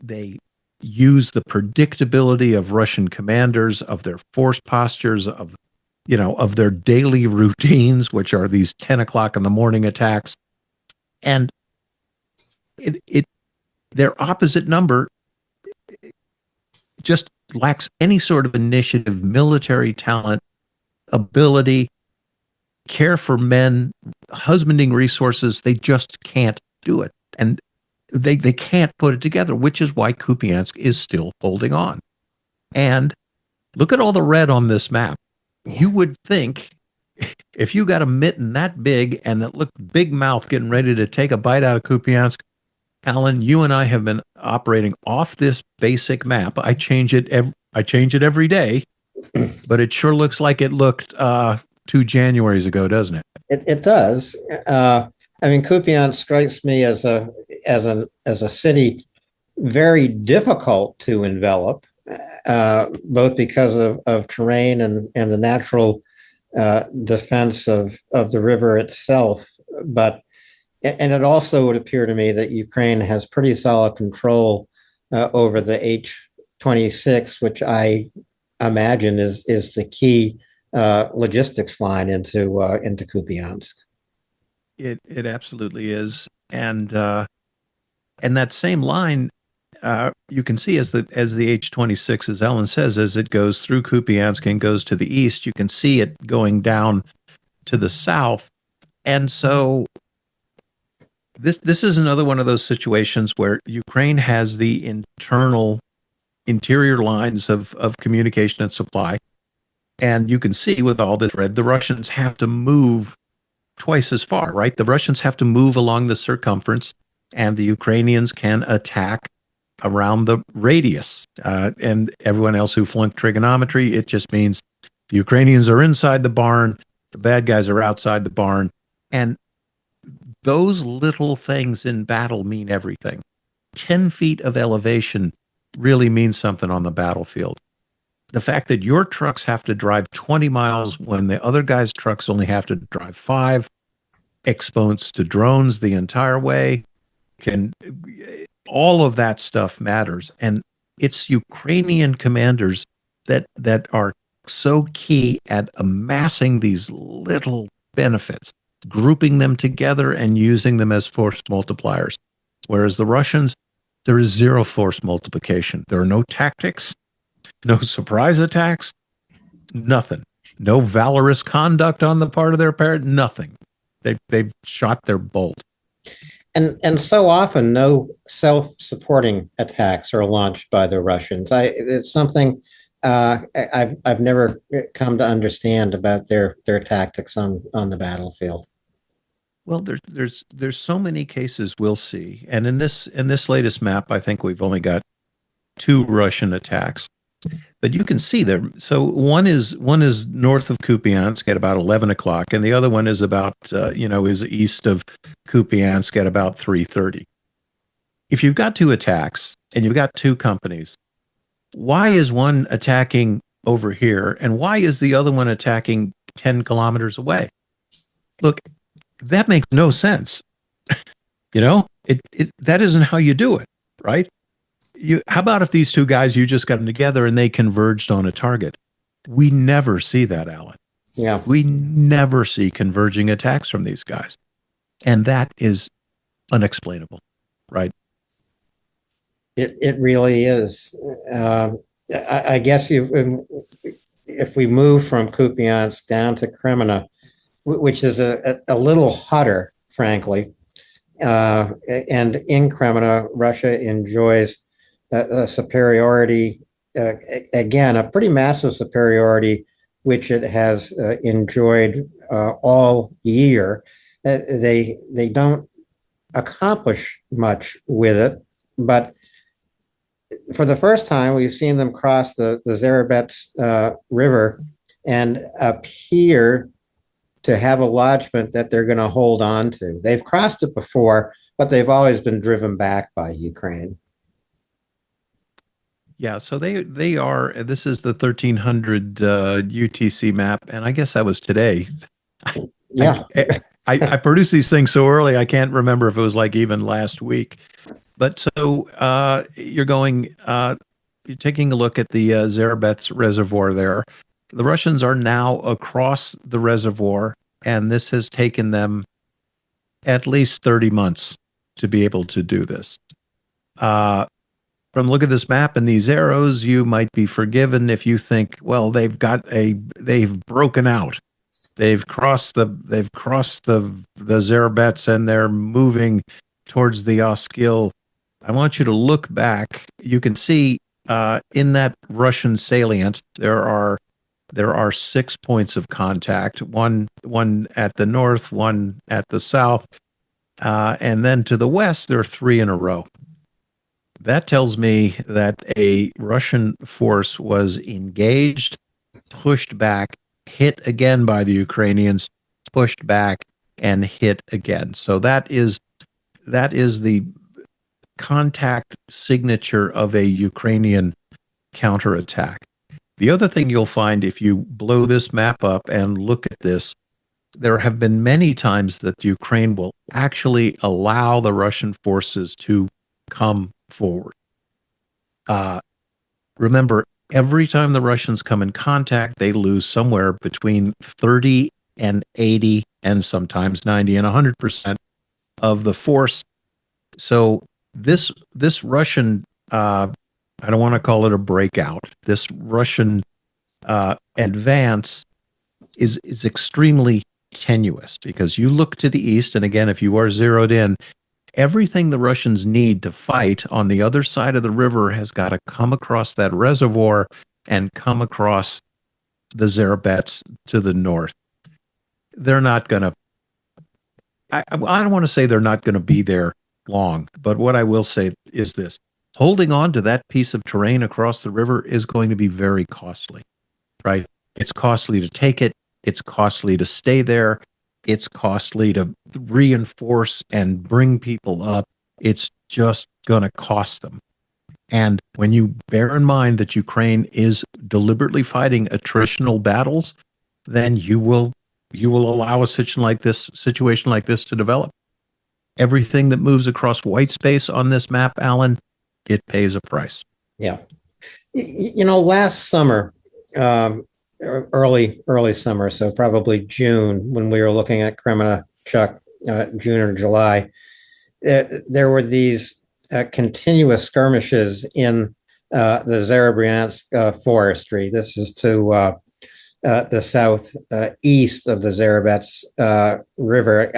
use the predictability of Russian commanders, of their force postures, of their daily routines, which are these 10 o'clock in the morning attacks. And their opposite number just lacks any sort of initiative, military talent, ability, care for men, husbanding resources. They just can't do it. And they can't put it together, which is why Kupiansk is still holding on. And look at all the red on this map. You would think if you got a mitten that big and that looked big mouth getting ready to take a bite out of Kupiansk, Alan, you and I have been operating off this basic map. I change it every day, but it sure looks like it looked 2 Januaries ago, doesn't it? It does. Kupiansk strikes me as a city very difficult to envelop, both because of terrain and the natural defense of the river itself. And it also would appear to me that Ukraine has pretty solid control over the H-26, which I imagine is the key logistics line into Kupiansk. It absolutely is, and that same line you can see as the H-26, as Ellen says, as it goes through Kupiansk and goes to the east, you can see it going down to the south, and so this is another one of those situations where Ukraine has the interior lines of communication and supply, and you can see with all this red, the Russians have to move twice as far, right? The Russians have to move along the circumference, and the Ukrainians can attack around the radius. And everyone else who flunked trigonometry, it just means the Ukrainians are inside the barn, the bad guys are outside the barn. And those little things in battle mean everything. 10 feet of elevation really means something on the battlefield. The fact that your trucks have to drive 20 miles when the other guy's trucks only have to drive 5, exposed to drones the entire way, all of that stuff matters. And it's Ukrainian commanders that are so key at amassing these little benefits, grouping them together and using them as force multipliers. Whereas the Russians, there is zero force multiplication. There are no tactics, no surprise attacks, nothing. No valorous conduct on the part of their parent, nothing. They've shot their bolt. And so often, no self-supporting attacks are launched by the Russians. It's something I've never come to understand about their tactics on the battlefield. Well, there's so many cases we'll see, and in this latest map, I think we've only got two Russian attacks, but you can see there. So one is north of Kupiansk at about 11 o'clock, and the other one is about is east of Kupiansk at about 3:30. If you've got two attacks and you've got two companies, why is one attacking over here, and why is the other one attacking 10 kilometers away? Look, that makes no sense. That isn't how you do it, right? How about if these two guys, you just got them together and they converged on a target? We never see that, Alan. Yeah, We never see converging attacks from these guys. And that is unexplainable, right? it really is. I guess if we move from Kupiansk down to Kremina, which is a little hotter, frankly, and in Kremina, Russia enjoys a superiority, again, a pretty massive superiority, which it has enjoyed all year. They don't accomplish much with it, but for the first time, we've seen them cross the Zarabets River and appear to have a lodgment that they're going to hold on to. They've crossed it before, but they've always been driven back by Ukraine. Yeah, so they are. This is the 1300 UTC map, and I guess that was today. Yeah. I produced these things so early, I can't remember if it was like even last week. But so you're taking a look at the Zarabets Reservoir there. The Russians are now across the reservoir, and this has taken them at least 30 months to be able to do this. From the look at this map and these arrows, you might be forgiven if you think, well, they've broken out. They've crossed the Zarabets and they're moving towards the Oskil. I want you to look back. You can see in that Russian salient there are 6 points of contact. One at the north, one at the south, and then to the west there are 3 in a row. That tells me that a Russian force was engaged, pushed back, hit again by the Ukrainians, pushed back, and hit again. So that is the contact signature of a Ukrainian counterattack. The other thing you'll find if you blow this map up and look at this, there have been many times that Ukraine will actually allow the Russian forces to come forward. Remember, every time the Russians come in contact, they lose somewhere between 30 and 80 and sometimes 90 and 100% of the force. So this Russian, I don't want to call it a breakout, this Russian advance is extremely tenuous, because you look to the east, and again, if you are zeroed in, everything the Russians need to fight on the other side of the river has got to come across that reservoir and come across the Zarabets to the north. They're not going to, I don't want to say they're not going to be there long, but what I will say is this: holding on to that piece of terrain across the river is going to be very costly, right? It's costly to take it. It's costly to stay there. It's costly to reinforce and bring people up. It's just going to cost them. And when you bear in mind that Ukraine is deliberately fighting attritional battles, then you will allow a situation like this to develop. Everything that moves across white space on this map, Alan, it pays a price. Yeah. Last summer, early summer, so probably June, when we were looking at Kremina, Chuck, June or July, there were these continuous skirmishes in the Zarabyansk forestry. This is to the south east of the Zarabets River.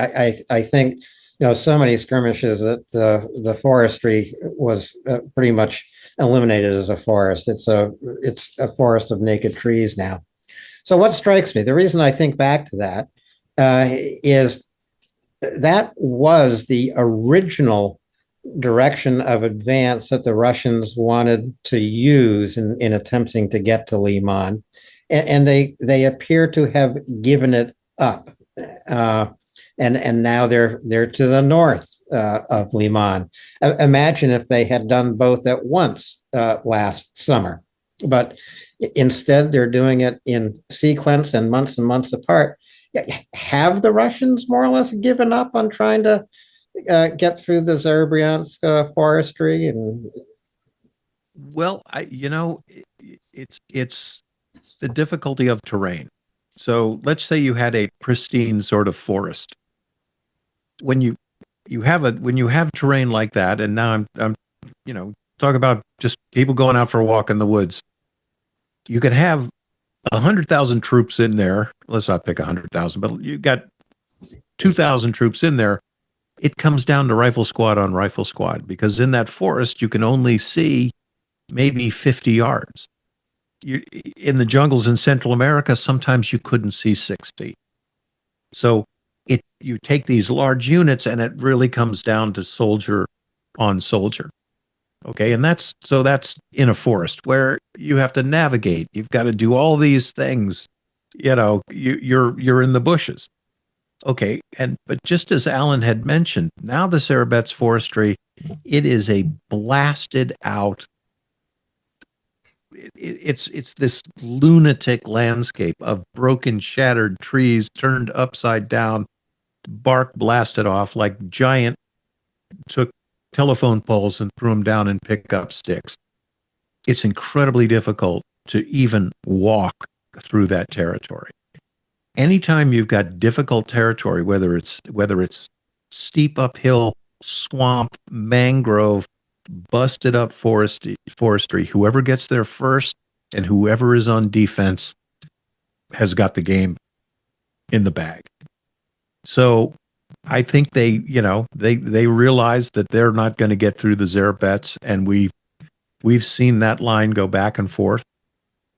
I think so many skirmishes that the forestry was pretty much eliminated as a forest. It's a forest of naked trees now. So what strikes me, the reason I think back to that is that was the original direction of advance that the Russians wanted to use in attempting to get to Liman, and they appear to have given it up. And now they're to the north of Liman. Imagine if they had done both at once last summer, but instead they're doing it in sequence and months apart. Have the Russians more or less given up on trying to get through the Zerbryansk forestry? And Well, it's the difficulty of terrain. So let's say you had a pristine sort of forest. When you have terrain like that, and now I'm talk about just people going out for a walk in the woods. You could have 100,000 troops in there. Let's not pick 100,000, but you got 2,000 troops in there. It comes down to rifle squad on rifle squad, because in that forest you can only see maybe 50 yards. In the jungles in Central America, sometimes you couldn't see 6 feet. So you take these large units, and it really comes down to soldier on soldier. Okay, and that's in a forest where you have to navigate. You've got to do all these things. You're in the bushes. Okay, but just as Alan had mentioned, now the Serebets forestry, it is a blasted out. It's this lunatic landscape of broken, shattered trees turned upside down, bark blasted off, like giant took telephone poles and threw them down and pick up sticks. It's incredibly difficult to even walk through that territory. Anytime you've got difficult territory, whether it's steep uphill, swamp, mangrove, busted up forestry, whoever gets there first and whoever is on defense has got the game in the bag. So I think they realize that they're not going to get through the Zerbets, and we've seen that line go back and forth.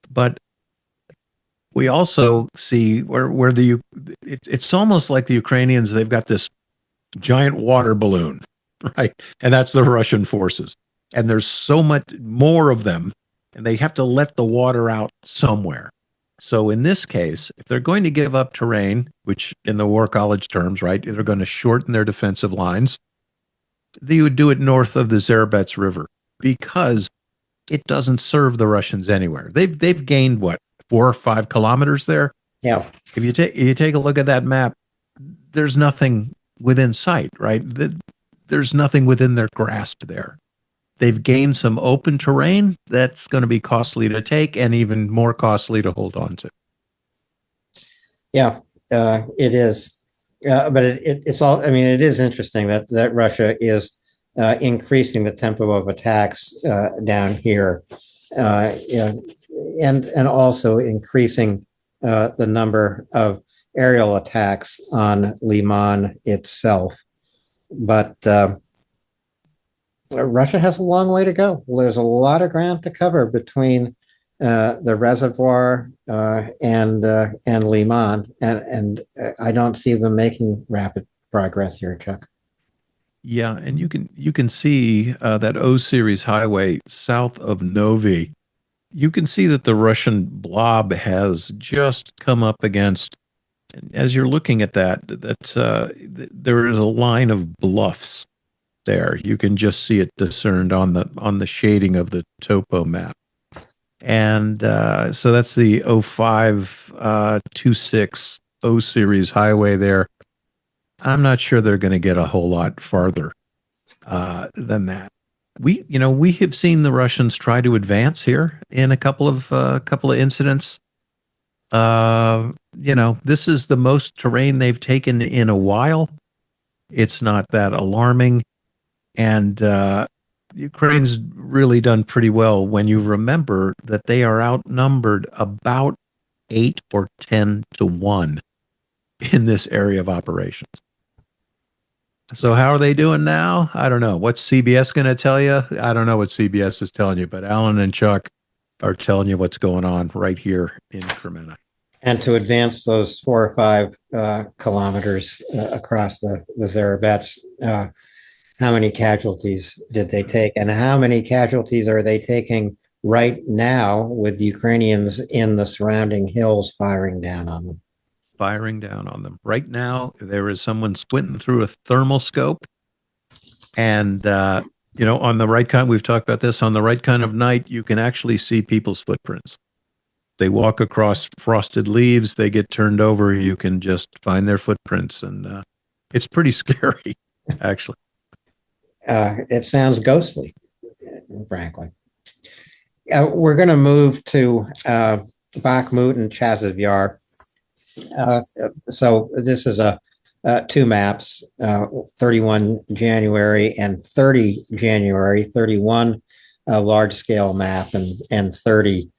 But we also see where it's almost like the Ukrainians, they've got this giant water balloon, right? And that's the Russian forces. And there's so much more of them, and they have to let the water out somewhere. So in this case, if they're going to give up terrain, which in the War College terms, right, they're going to shorten their defensive lines, they would do it north of the Zerbets River, because it doesn't serve the Russians anywhere. They've gained what, 4 or 5 kilometers there? Yeah. If you take a look at that map, there's nothing within sight, right? There's nothing within their grasp there. They've gained some open terrain that's going to be costly to take and even more costly to hold on to. Yeah, it is. But it's all, I mean, it is interesting that Russia is increasing the tempo of attacks down here, and also increasing the number of aerial attacks on Liman itself. But Russia has a long way to go. There's a lot of ground to cover between the reservoir and Liman, and I don't see them making rapid progress here, Chuck. Yeah, and you can see that O series highway south of Novi. You can see that the Russian blob has just come up against. As you're looking at that, there is a line of bluffs there. You can just see it discerned on the shading of the topo map. And so that's the 0526 O series highway there. I'm not sure they're going to get a whole lot farther than that. We have seen the Russians try to advance here in a couple of incidents. This is the most terrain they've taken in a while. It's not that alarming. And Ukraine's really done pretty well when you remember that they are outnumbered about 8 or 10 to 1 in this area of operations. So how are they doing now? I don't know. What's CBS going to tell you? I don't know what CBS is telling you, but Alan and Chuck are telling you what's going on right here in Cremena. And to advance those 4 or 5 kilometers across the Zarabets, how many casualties did they take? And how many casualties are they taking right now with Ukrainians in the surrounding hills firing down on them? Firing down on them. Right now, there is someone squinting through a thermal scope. And, on the right kind, we've talked about this, on the right kind of night, you can actually see people's footprints. They walk across frosted leaves, they get turned over, you can just find their footprints. And it's pretty scary, actually. It sounds ghostly, frankly. We're going to move to Bakhmut and Chasiv Yar. So this is 2 maps, 31 January and 30 January, 31 large-scale map and 30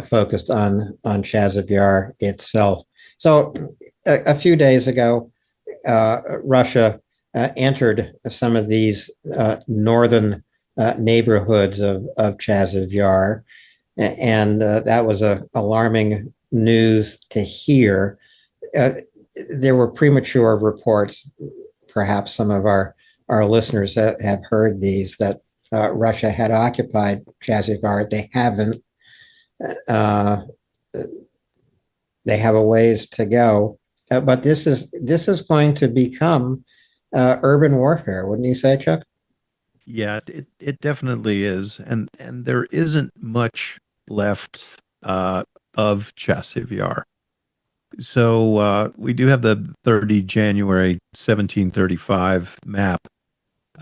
focused on Chasiv Yar itself. So a few days ago, Russia entered some of these northern neighborhoods of Chasiv Yar, and that was alarming news to hear. There were premature reports, perhaps some of our listeners that have heard these, that Russia had occupied Chasiv Yar. They haven't. They have a ways to go, but this is going to become urban warfare, wouldn't you say, Chuck? Yeah, it definitely is, and there isn't much left of Chasiv Yar. So we do have the 30 January 1735 map,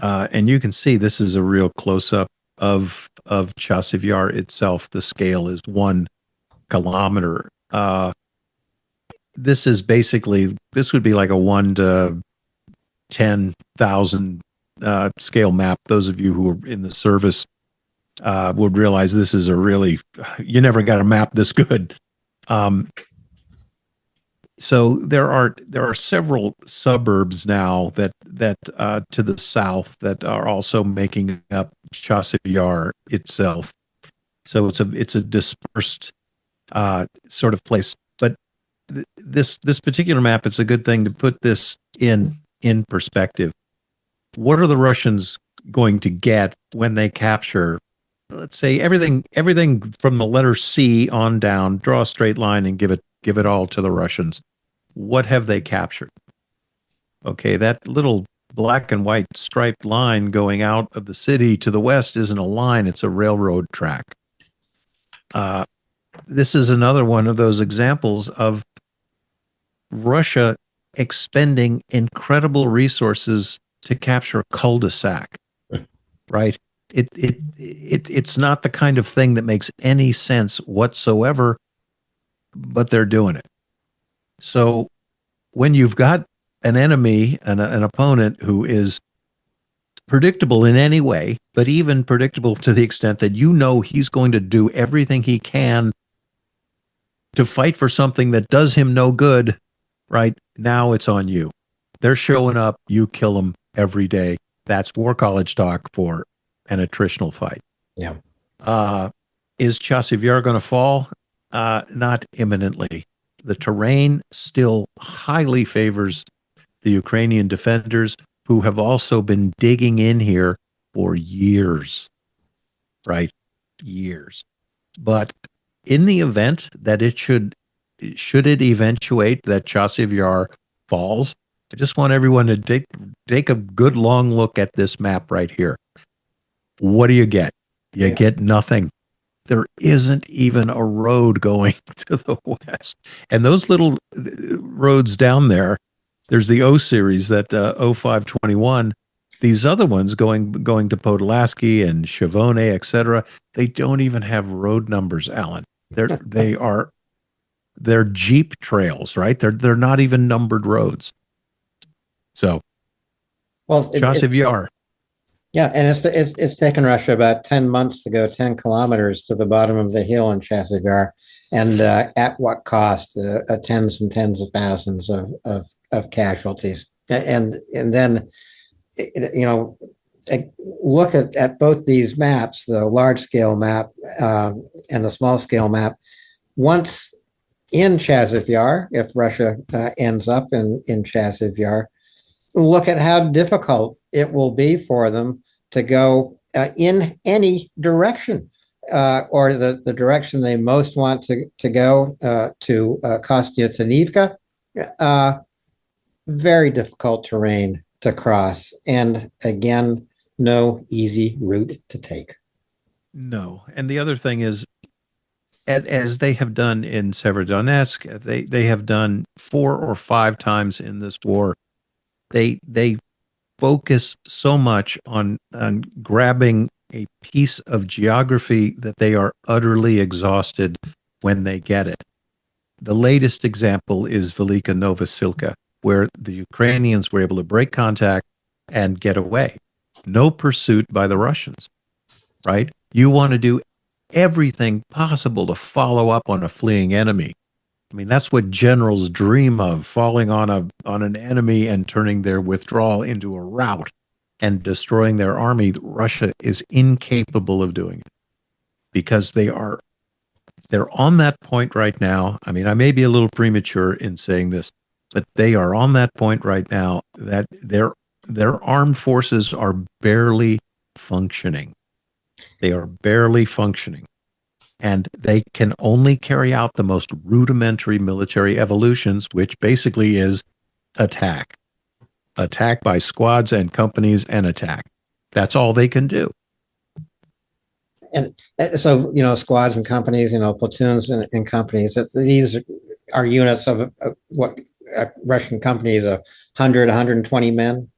and you can see this is a real close-up of Chasiv Yar itself. The scale is 1 kilometer. This would be like a 1 to 10,000 scale map. Those of you who are in the service would realize this is you never got a map this good. So there are several suburbs now that to the south that are also making up Chasiv Yar itself. So it's a dispersed sort of place. But this particular map, it's a good thing to put this in perspective. What are the Russians going to get when they capture, let's say, everything from the letter C on down? Draw a straight line and give it all to the Russians. What have they captured? Okay, that little black and white striped line going out of the city to the west isn't a line, it's a railroad track. This is another one of those examples of Russia expending incredible resources to capture a cul-de-sac, right? It's not the kind of thing that makes any sense whatsoever, but they're doing it. So when you've got an enemy, an opponent who is predictable in any way, but even predictable to the extent that he's going to do everything he can to fight for something that does him no good, right? Now it's on you. They're showing up, you kill them every day. That's War College talk for an attritional fight. Yeah. Is Chasiv Yar going to fall? Not imminently. The terrain still highly favors the Ukrainian defenders, who have also been digging in here for years, right? Years. But in the event that should it eventuate that Chasiv Yar falls, I just want everyone to take a good long look at this map right here. What do you get? You get nothing. There isn't even a road going to the west. And those little roads down there, there's the O series, that 0521. These other ones going to Podlaski and Shavone, etc. They don't even have road numbers, Alan. They're Jeep trails, right? They're not even numbered roads. So, Chasiv Yar. Yeah, and it's taken Russia about 10 months to go 10 kilometers to the bottom of the hill in Chasiv Yar, and at what cost? Tens and tens of thousands of casualties. And then, you know, look at both these maps, the large scale map and the small scale map. Once in Chasiv Yar, if Russia ends up in Chasiv Yar, look at how difficult it will be for them to go in any direction, or the direction they most want to go to Kostyantynivka. Very difficult terrain to cross. And again, no easy route to take. No. And the other thing is, as they have done in Severodonetsk, they have done 4 or 5 times in this war, they focus so much on grabbing a piece of geography that they are utterly exhausted when they get it. The latest example is Velika Novosilka, where the Ukrainians were able to break contact and get away. No pursuit by the Russians, right? You want to do everything possible to follow up on a fleeing enemy. I mean, that's what generals dream of, falling on an enemy and turning their withdrawal into a rout and destroying their army. Russia is incapable of doing it because they're on that point right now. I mean, I may be a little premature in saying this, but they are on that point right now that their armed forces are barely functioning. They are barely functioning. And they can only carry out the most rudimentary military evolutions, which basically is attack. Attack by squads and companies and attack. That's all they can do. And so, you know, squads and companies, you know, platoons and companies, these are units of what Russian companies, 100, 120 men?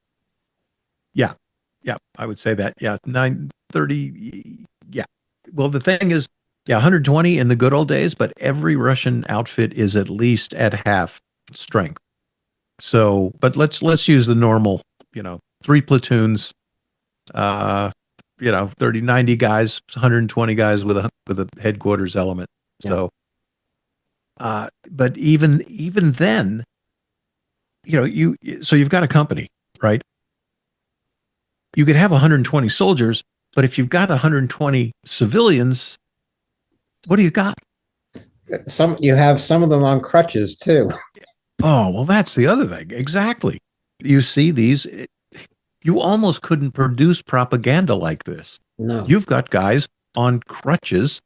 Yeah. Yeah, I would say that. Yeah, 930. Yeah. Well, the thing is, yeah, 120 in the good old days, but every Russian outfit is at least at half strength. So, but let's use the normal, 3 platoons, 30, 90 guys, 120 guys with a headquarters element. Yeah. So, but even then, so you've got a company, right? You could have 120 soldiers, but if you've got 120 civilians, what do you got? You have some of them on crutches too. Oh, well, that's the other thing. Exactly. You see these, you almost couldn't produce propaganda like this. No. You've got guys on crutches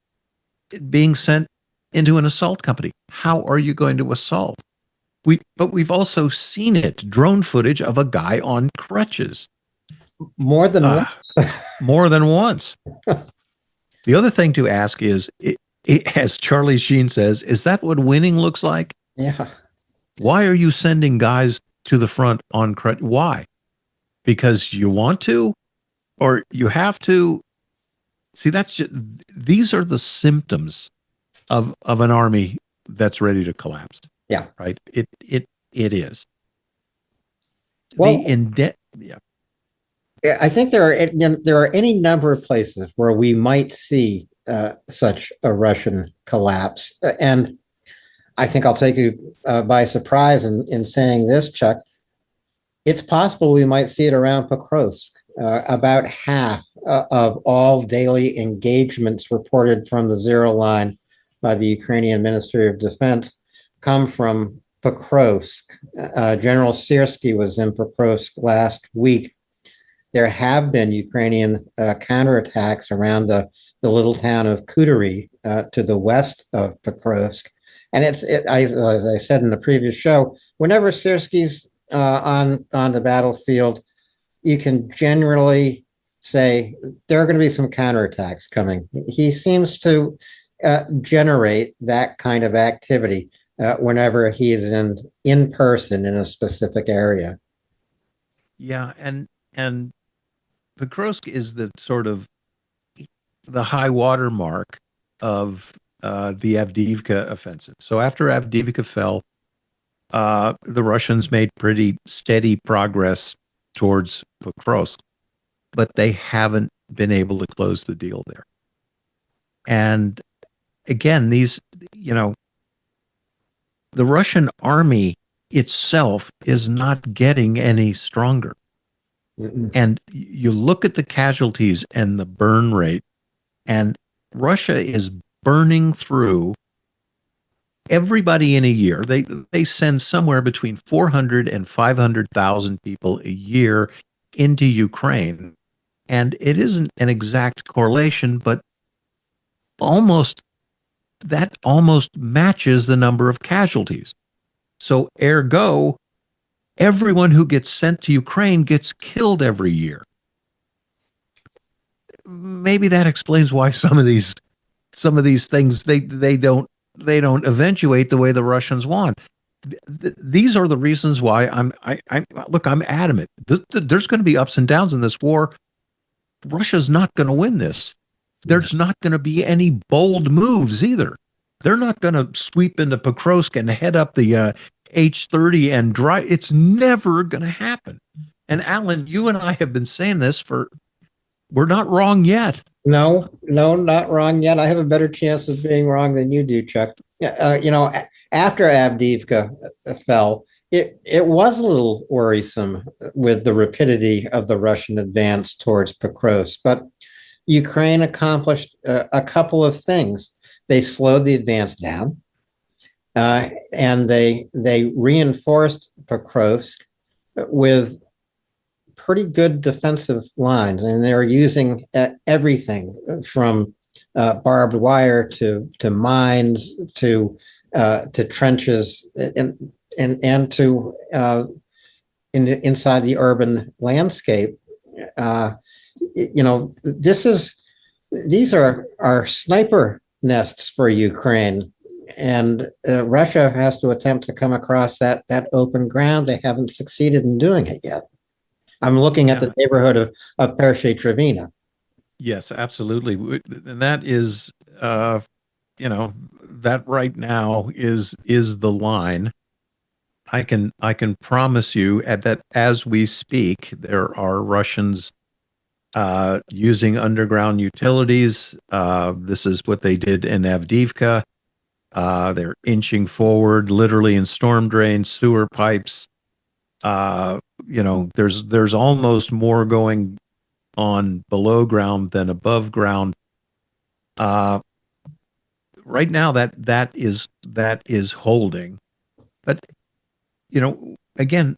being sent into an assault company. How are you going to assault? But we've also seen it, drone footage of a guy on crutches. More than once. More than once. The other thing to ask is, as Charlie Sheen says, is that what winning looks like? Yeah. Why are you sending guys to the front on crutches? Why? Because you want to, or you have to? See, these are the symptoms of an army that's ready to collapse. Yeah. Right. It is. Well, yeah. I think there are any number of places where we might see such a Russian collapse, and I think I'll take you by surprise in saying this, Chuck. It's possible we might see it around Pokrovsk. About half of all daily engagements reported from the zero line by the Ukrainian Ministry of Defense come from Pokrovsk. General Syrskyi was in Pokrovsk last week. There have been Ukrainian counterattacks around the little town of Kudary to the west of Pokrovsk. And as I said in the previous show, whenever Syrskyi's on the battlefield, you can generally say there are going to be some counterattacks coming. He seems to generate that kind of activity whenever he is in person in a specific area. Yeah, and Pokrovsk is the sort of the high water mark of the Avdiivka offensive. So after Avdiivka fell, the Russians made pretty steady progress towards Pokrovsk, but they haven't been able to close the deal there. And again, the Russian army itself is not getting any stronger. Mm-mm. And you look at the casualties and the burn rate, and Russia is burning through everybody in a year. They send somewhere between 400 and 500,000 people a year into Ukraine. And it isn't an exact correlation, but almost that almost matches the number of casualties. So ergo, everyone who gets sent to Ukraine gets killed every year. Maybe that explains why some of these things they don't eventuate the way the Russians want. These are the reasons why I'm adamant. There's going to be ups and downs in this war. Russia's not going to win this. There's not going to be any bold moves either. They're not going to sweep into Pokrovsk and head up the H-30 and drive. It's never going to happen. And Alan, you and I have been saying this we're not wrong yet. No, not wrong yet. I have a better chance of being wrong than you do, Chuck. After Avdiivka fell, it was a little worrisome with the rapidity of the Russian advance towards Pokrovsk, but Ukraine accomplished a couple of things. They slowed the advance down, and they reinforced Pokrovsk with pretty good defensive lines, and they're using everything from barbed wire to mines to trenches and to inside the urban landscape. These are sniper nests for Ukraine, and Russia has to attempt to come across that open ground. They haven't succeeded in doing it yet. I'm looking at the neighborhood of Pershe-Trevina. Yes, absolutely. And that is, that right now is the line. I can promise you that as we speak, there are Russians using underground utilities. This is what they did in Avdiivka. They're inching forward, literally in storm drains, sewer pipes. There's almost more going on below ground than above ground. Right now, that is holding, but again,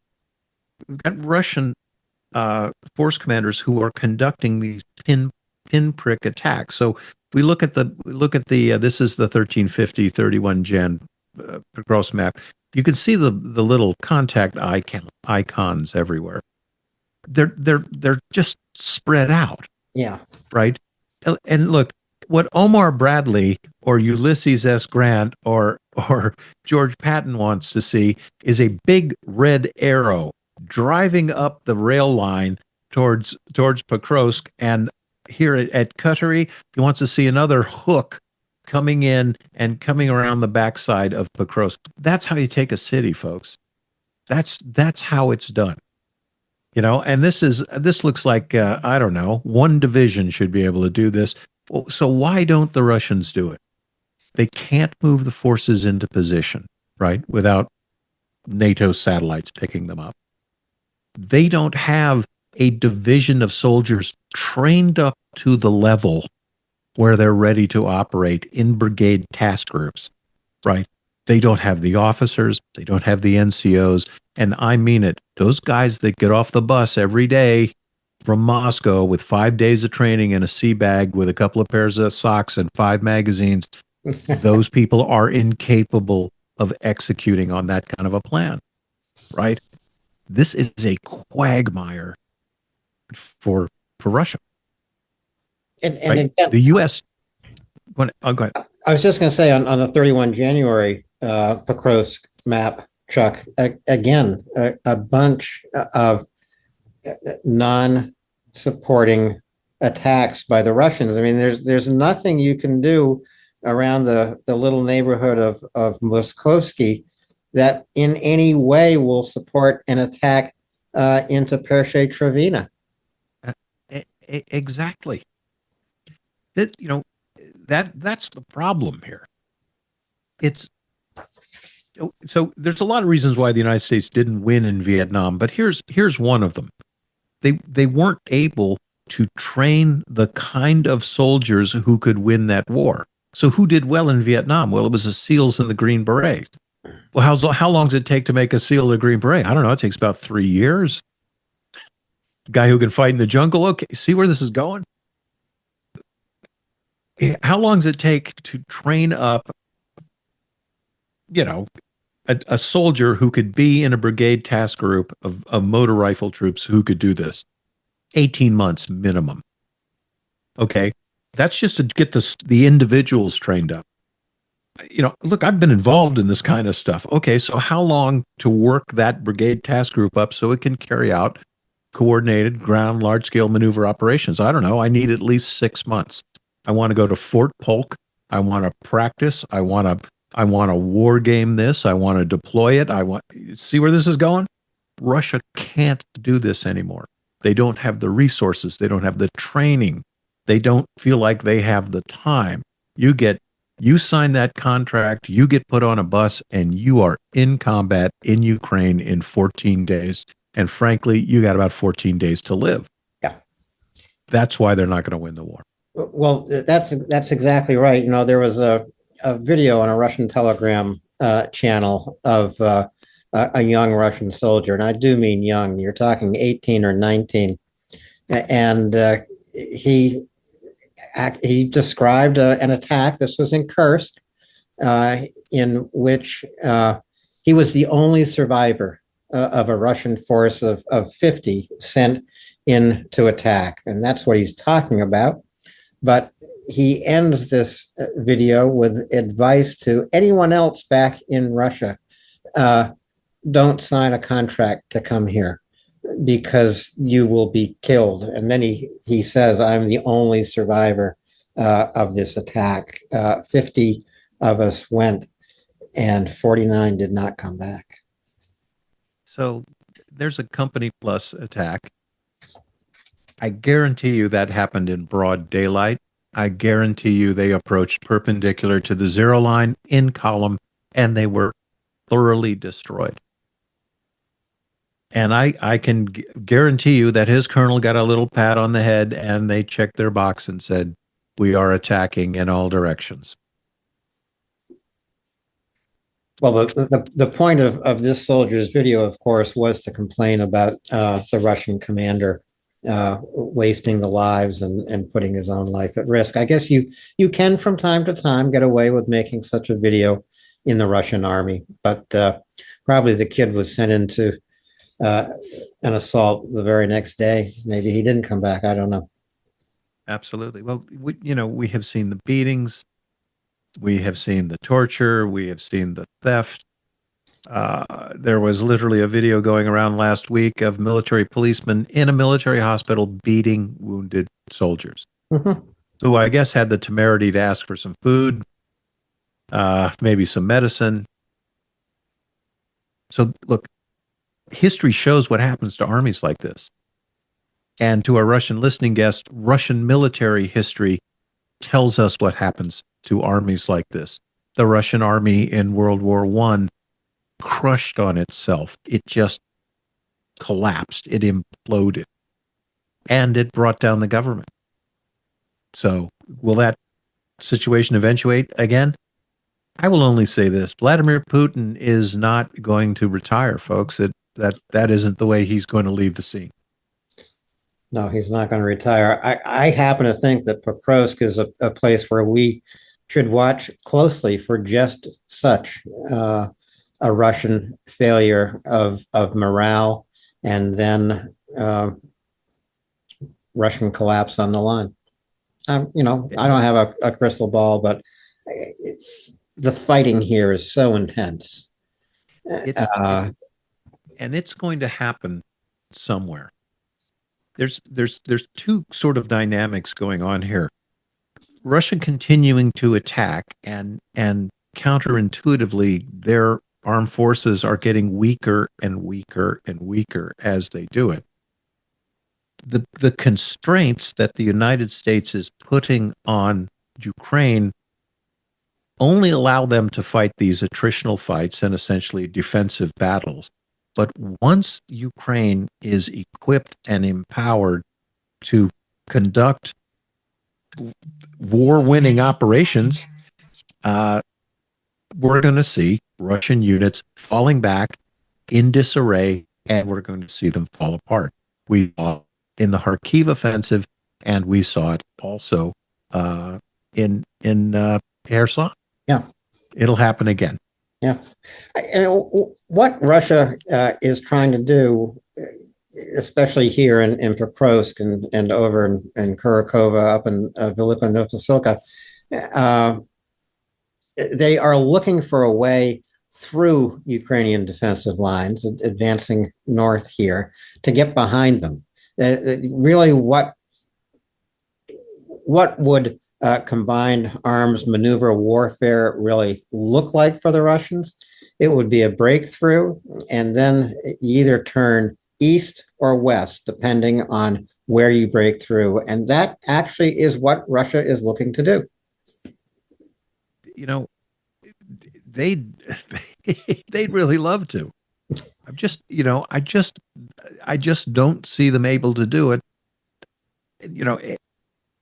we've got Russian force commanders who are conducting these pinprick attacks. So we look at the this is the 1350 31 Gen cross map. You can see the little contact icons everywhere. They're just spread out. Yeah. Right. And look, what Omar Bradley or Ulysses S. Grant or George Patton wants to see is a big red arrow driving up the rail line towards Pokrovsk, and here at Kuttery, he wants to see another hook coming in and coming around the backside of Pokrovsk. That's how you take a city, folks. That's how it's done. And this looks like I don't know, one division should be able to do this. So why don't the Russians do it? They can't move the forces into position, right, without NATO satellites picking them up. They don't have a division of soldiers trained up to the level where they're ready to operate in brigade task groups, right? They don't have the officers. They don't have the NCOs. And I mean it. Those guys that get off the bus every day from Moscow with 5 days of training in a sea bag with a couple of pairs of socks and 5 magazines, those people are incapable of executing on that kind of a plan, right? This is a quagmire for Russia. And right? again, the U.S. Go ahead. I was just going to say on the 31 January Pokrovsk map, Chuck, again, a bunch of non-supporting attacks by the Russians. I mean, there's nothing you can do around the little neighborhood of Moskovsky that in any way will support an attack into Pershe-Trevina. Exactly. That's the problem here. It's So there's a lot of reasons why the United States didn't win in Vietnam, but here's one of them. They weren't able to train the kind of soldiers who could win that war. So who did well in Vietnam? Well, it was the SEALs and the Green Berets. Well, how long does it take to make a SEAL or a Green Beret? I don't know. It takes about 3 years. Guy who can fight in the jungle. Okay, see where this is going? How long does it take to train up, a soldier who could be in a brigade task group of motor rifle troops who could do this? 18 months minimum. Okay. That's just to get the individuals trained up. Look, I've been involved in this kind of stuff. Okay. So how long to work that brigade task group up so it can carry out coordinated ground large scale maneuver operations? I don't know. I need at least 6 months. I want to go to Fort Polk. I want to practice. I want to war game this. I want to deploy it. See where this is going? Russia can't do this anymore. They don't have the resources. They don't have the training. They don't feel like they have the time. You sign that contract, you get put on a bus, and you are in combat in Ukraine in 14 days. And frankly, you got about 14 days to live. Yeah. That's why they're not going to win the war. Well, that's exactly right. There was a video on a Russian Telegram channel of a young Russian soldier, and I do mean young. You're talking 18 or 19, and he described an attack. This was in Kursk, in which he was the only survivor of a Russian force of 50 sent in to attack, and that's what he's talking about. But he ends this video with advice to anyone else back in Russia. Don't sign a contract to come here because you will be killed. And then he says, I'm the only survivor of this attack. 50 of us went and 49 did not come back. So there's a Company Plus attack. I guarantee you that happened in broad daylight. I guarantee you they approached perpendicular to the zero line in column, and they were thoroughly destroyed. And I can guarantee you that his colonel got a little pat on the head, and they checked their box and said, we are attacking in all directions. Well, the point of this soldier's video, of course, was to complain about the Russian commander wasting the lives and putting his own life at risk. I guess you can from time to time get away with making such a video in the Russian army, but probably the kid was sent into an assault the very next day. Maybe he didn't come back. I don't know. Absolutely. Well, we have seen the beatings, we have seen the torture, we have seen the theft. There was literally a video going around last week of military policemen in a military hospital beating wounded soldiers, who I guess had the temerity to ask for some food, maybe some medicine. So look, history shows what happens to armies like this. And to our Russian listening guest, Russian military history tells us what happens to armies like this. The Russian army in World War I crushed on itself. It just collapsed. It imploded. And it brought down the government. So will that situation eventuate again? I will only say this. Vladimir Putin is not going to retire, folks. That isn't the way he's going to leave the scene. No, he's not going to retire. I happen to think that Pokrovsk is a place where we should watch closely for just such a Russian failure of morale and then Russian collapse on the line. I don't have a crystal ball, but the fighting here is so intense. And it's going to happen somewhere. There's two sort of dynamics going on here. Russia continuing to attack and counterintuitively their armed forces are getting weaker and weaker and weaker as they do it. The constraints that the United States is putting on Ukraine only allow them to fight these attritional fights and essentially defensive battles. But once Ukraine is equipped and empowered to conduct war-winning operations, we're going to see Russian units falling back in disarray, and we're going to see them fall apart. We saw it in the Kharkiv offensive, and we saw it also in Kherson. Yeah, it'll happen again. Yeah, and what Russia is trying to do, especially here in Pokrovsk and over in Kurakova, up in Velika Novosilka, they are looking for a way through Ukrainian defensive lines, advancing north here, to get behind them. Really, what would combined arms maneuver warfare really look like for the Russians? It would be a breakthrough, and then you either turn east or west, depending on where you break through. And that actually is what Russia is looking to do. You know, they'd really love to. I just don't see them able to do it.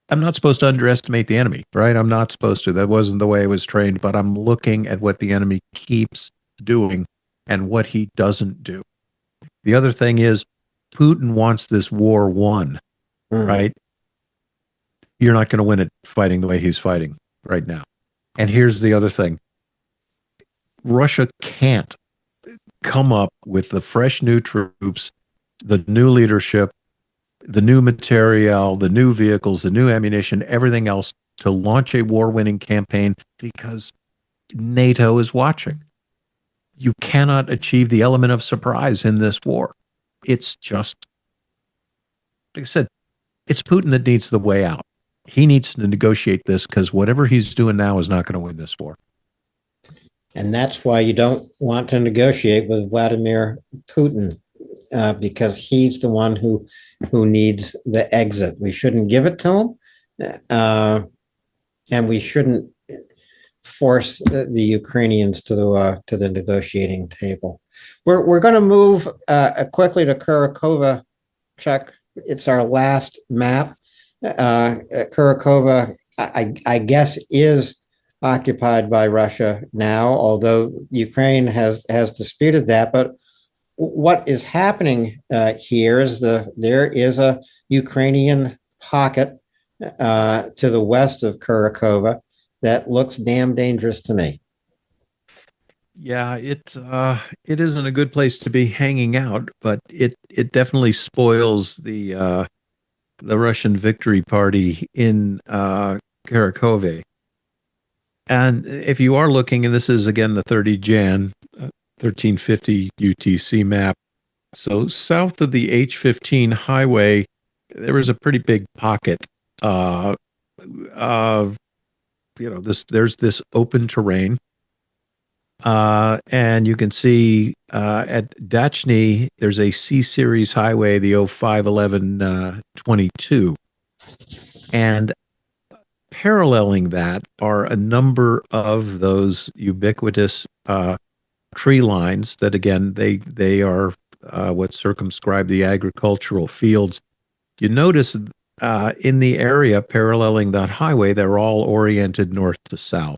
I'm not supposed to underestimate the enemy, right? I'm not supposed to. That wasn't the way I was trained, but I'm looking at what the enemy keeps doing and what he doesn't do. The other thing is Putin wants this war won, right? You're not going to win it fighting the way he's fighting right now. And here's the other thing. Russia can't come up with the fresh new troops, the new leadership, the new material, the new vehicles, the new ammunition, everything else to launch a war-winning campaign because NATO is watching. You cannot achieve the element of surprise in this war. It's just, like I said, it's Putin that needs the way out. He needs to negotiate this because whatever he's doing now is not going to win this war. And that's why you don't want to negotiate with Vladimir Putin, because he's the one who needs the exit. We shouldn't give it to him, and we shouldn't force the Ukrainians to the negotiating table. We're going to move quickly to Kurakova, Chuck. It's our last map. Kurakova, I guess, is occupied by Russia now, although Ukraine has disputed that. But what is happening here is there is a Ukrainian pocket to the west of Kurakova that looks damn dangerous to me. Yeah, it isn't a good place to be hanging out, but it definitely spoils the Russian victory party in Kurakove. And if you are looking, and this is again the 30 Jan 1350 UTC map, so south of the H15 highway, there was a pretty big pocket. There's this open terrain. And you can see at Dachny, there's a C-Series highway, the 051122. And paralleling that are a number of those ubiquitous tree lines that, again, they are what circumscribe the agricultural fields. You notice in the area paralleling that highway, they're all oriented north to south,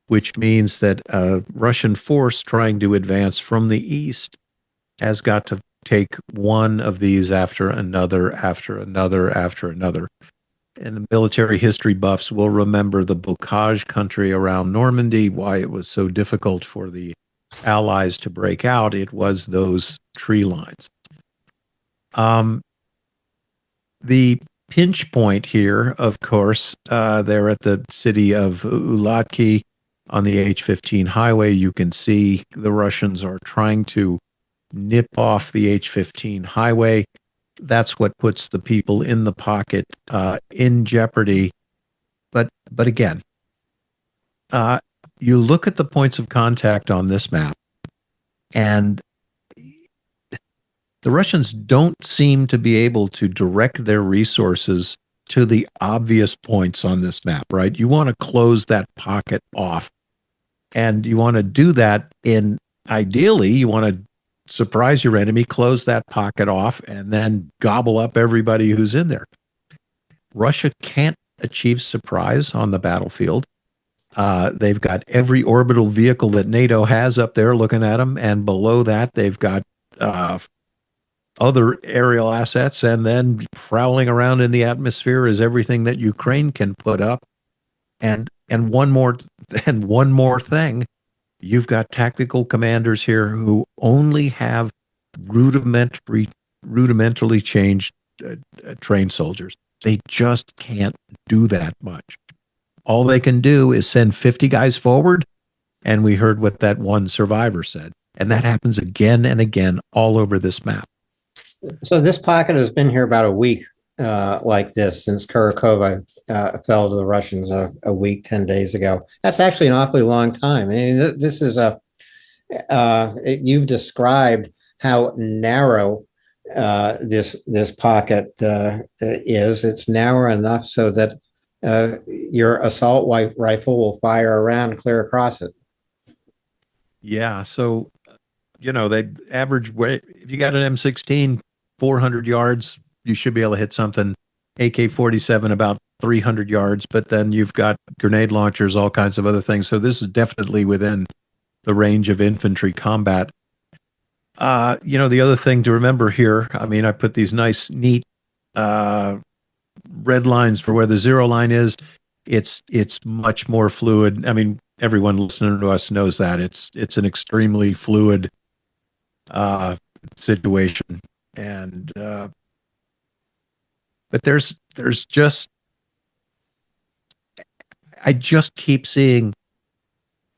which means that a Russian force trying to advance from the east has got to take one of these after another, after another, after another. And the military history buffs will remember the Bocage country around Normandy, why it was so difficult for the Allies to break out. It was those tree lines. The pinch point here, of course, they're at the city of Ulatki on the H15 highway. You can see the Russians are trying to nip off the H15 highway. That's what puts the people in the pocket in jeopardy. But again, you look at the points of contact on this map, and the Russians don't seem to be able to direct their resources to the obvious points on this map, right? You want to close that pocket off And you want to do that ideally, you want to surprise your enemy, close that pocket off, and then gobble up everybody who's in there. Russia can't achieve surprise on the battlefield. They've got every orbital vehicle that NATO has up there looking at them, and below that, they've got other aerial assets, and then prowling around in the atmosphere is everything that Ukraine can put up. And one more thing, you've got tactical commanders here who only have rudimentally changed trained soldiers. They just can't do that much. All they can do is send 50 guys forward, and we heard what that one survivor said. And that happens again and again all over this map. So this pocket has been here about a week like this since Kurakova fell to the Russians a week, 10 days ago. That's actually an awfully long time. I mean, this is you've described how narrow this pocket is. It's narrow enough so that your assault rifle will fire around clear across it. Yeah. So, they average weight. If you got an M16, 400 yards, you should be able to hit something. AK-47 about 300 yards, but then you've got grenade launchers, all kinds of other things. So this is definitely within the range of infantry combat. The other thing to remember here, I mean, I put these nice, neat red lines for where the zero line is. It's much more fluid. I mean, everyone listening to us knows that it's an extremely fluid situation, and but there's just, I just keep seeing,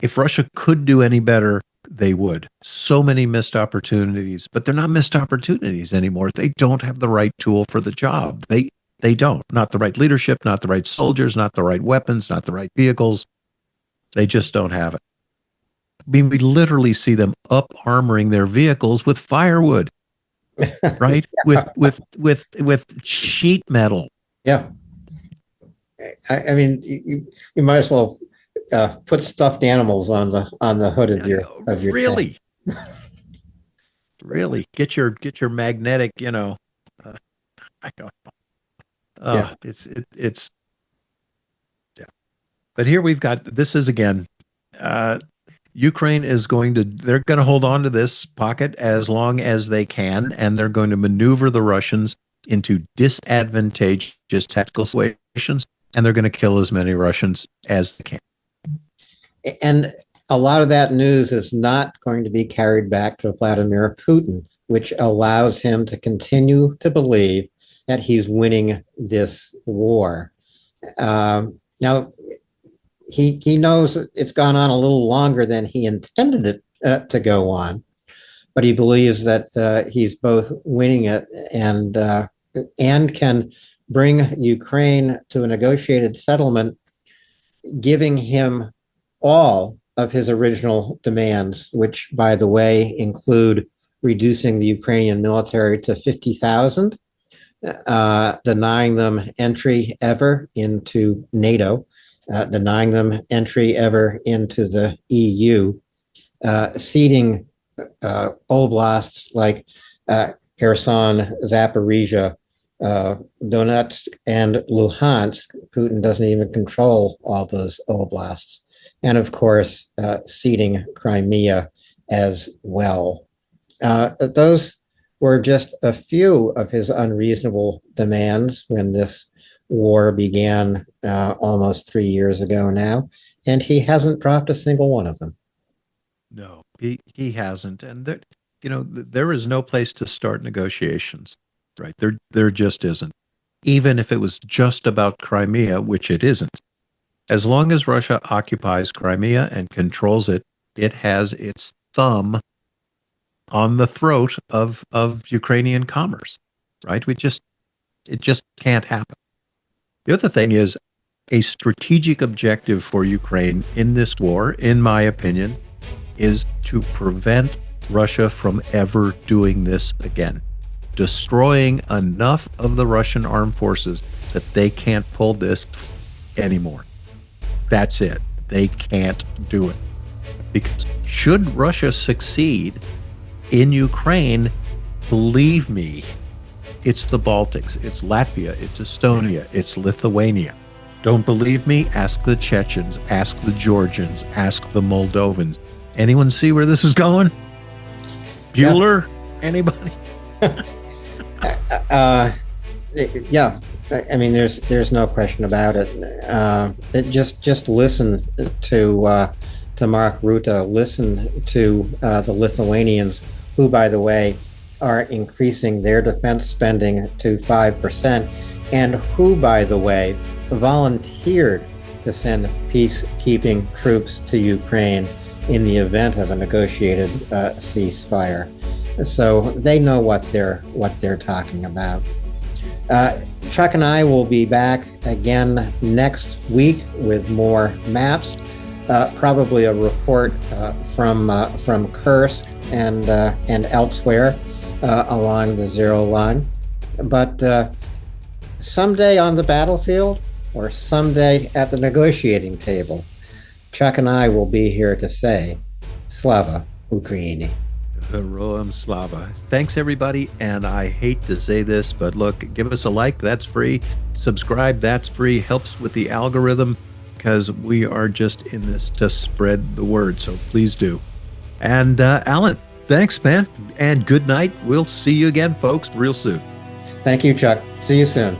if Russia could do any better, they would. So many missed opportunities, but they're not missed opportunities anymore. They don't have the right tool for the job. They don't. Not the right leadership, not the right soldiers, not the right weapons, not the right vehicles. They just don't have it. I mean, we literally see them up armoring their vehicles with firewood, right? with sheet metal. Yeah. I mean, you might as well put stuffed animals on the hood of your really tank. Really get your magnetic, I don't know. Yeah. It's yeah. But here we've got, this is again, Ukraine they're going to hold on to this pocket as long as they can, and they're going to maneuver the Russians into disadvantageous tactical situations, and they're going to kill as many Russians as they can. And a lot of that news is not going to be carried back to Vladimir Putin, which allows him to continue to believe that he's winning this war. Now, he knows it's gone on a little longer than he intended it to go on, but he believes that he's both winning it and can bring Ukraine to a negotiated settlement, giving him all of his original demands, which, by the way, include reducing the Ukrainian military to 50,000, denying them entry ever into NATO, denying them entry ever into the EU, ceding oblasts like Kherson, Zaporizhia, Donetsk, and Luhansk. Putin doesn't even control all those oblasts. And of course, ceding Crimea as well. Those were just a few of his unreasonable demands when this war began almost 3 years ago now, and he hasn't dropped a single one of them. No, he hasn't. And there is no place to start negotiations, right? There just isn't. Even if it was just about Crimea, which it isn't. As long as Russia occupies Crimea and controls it, it has its thumb on the throat of Ukrainian commerce, right? It just can't happen. The other thing is, a strategic objective for Ukraine in this war, in my opinion, is to prevent Russia from ever doing this again, destroying enough of the Russian armed forces that they can't pull this anymore. That's it. They can't do it. Because should Russia succeed in Ukraine, believe me, it's the Baltics, it's Latvia, it's Estonia, it's Lithuania. Don't believe me? Ask the Chechens, ask the Georgians, ask the Moldovans. Anyone see where this is going? Bueller? Anybody? Yeah, I mean, there's no question about it. Just listen to Mark Rutte. Listen to the Lithuanians, who, by the way, are increasing their defense spending to 5%, and who, by the way, volunteered to send peacekeeping troops to Ukraine in the event of a negotiated ceasefire. So they know what they're talking about. Chuck and I will be back again next week with more maps, probably a report from Kursk and elsewhere along the zero line. But someday on the battlefield or someday at the negotiating table, Chuck and I will be here to say, Slava Ukraini. Heroam Slava. Thanks, everybody. And I hate to say this, but look, give us a like. That's free. Subscribe. That's free. Helps with the algorithm, because we are just in this to spread the word. So please do. And Alan, thanks, man. And good night. We'll see you again, folks, real soon. Thank you, Chuck. See you soon.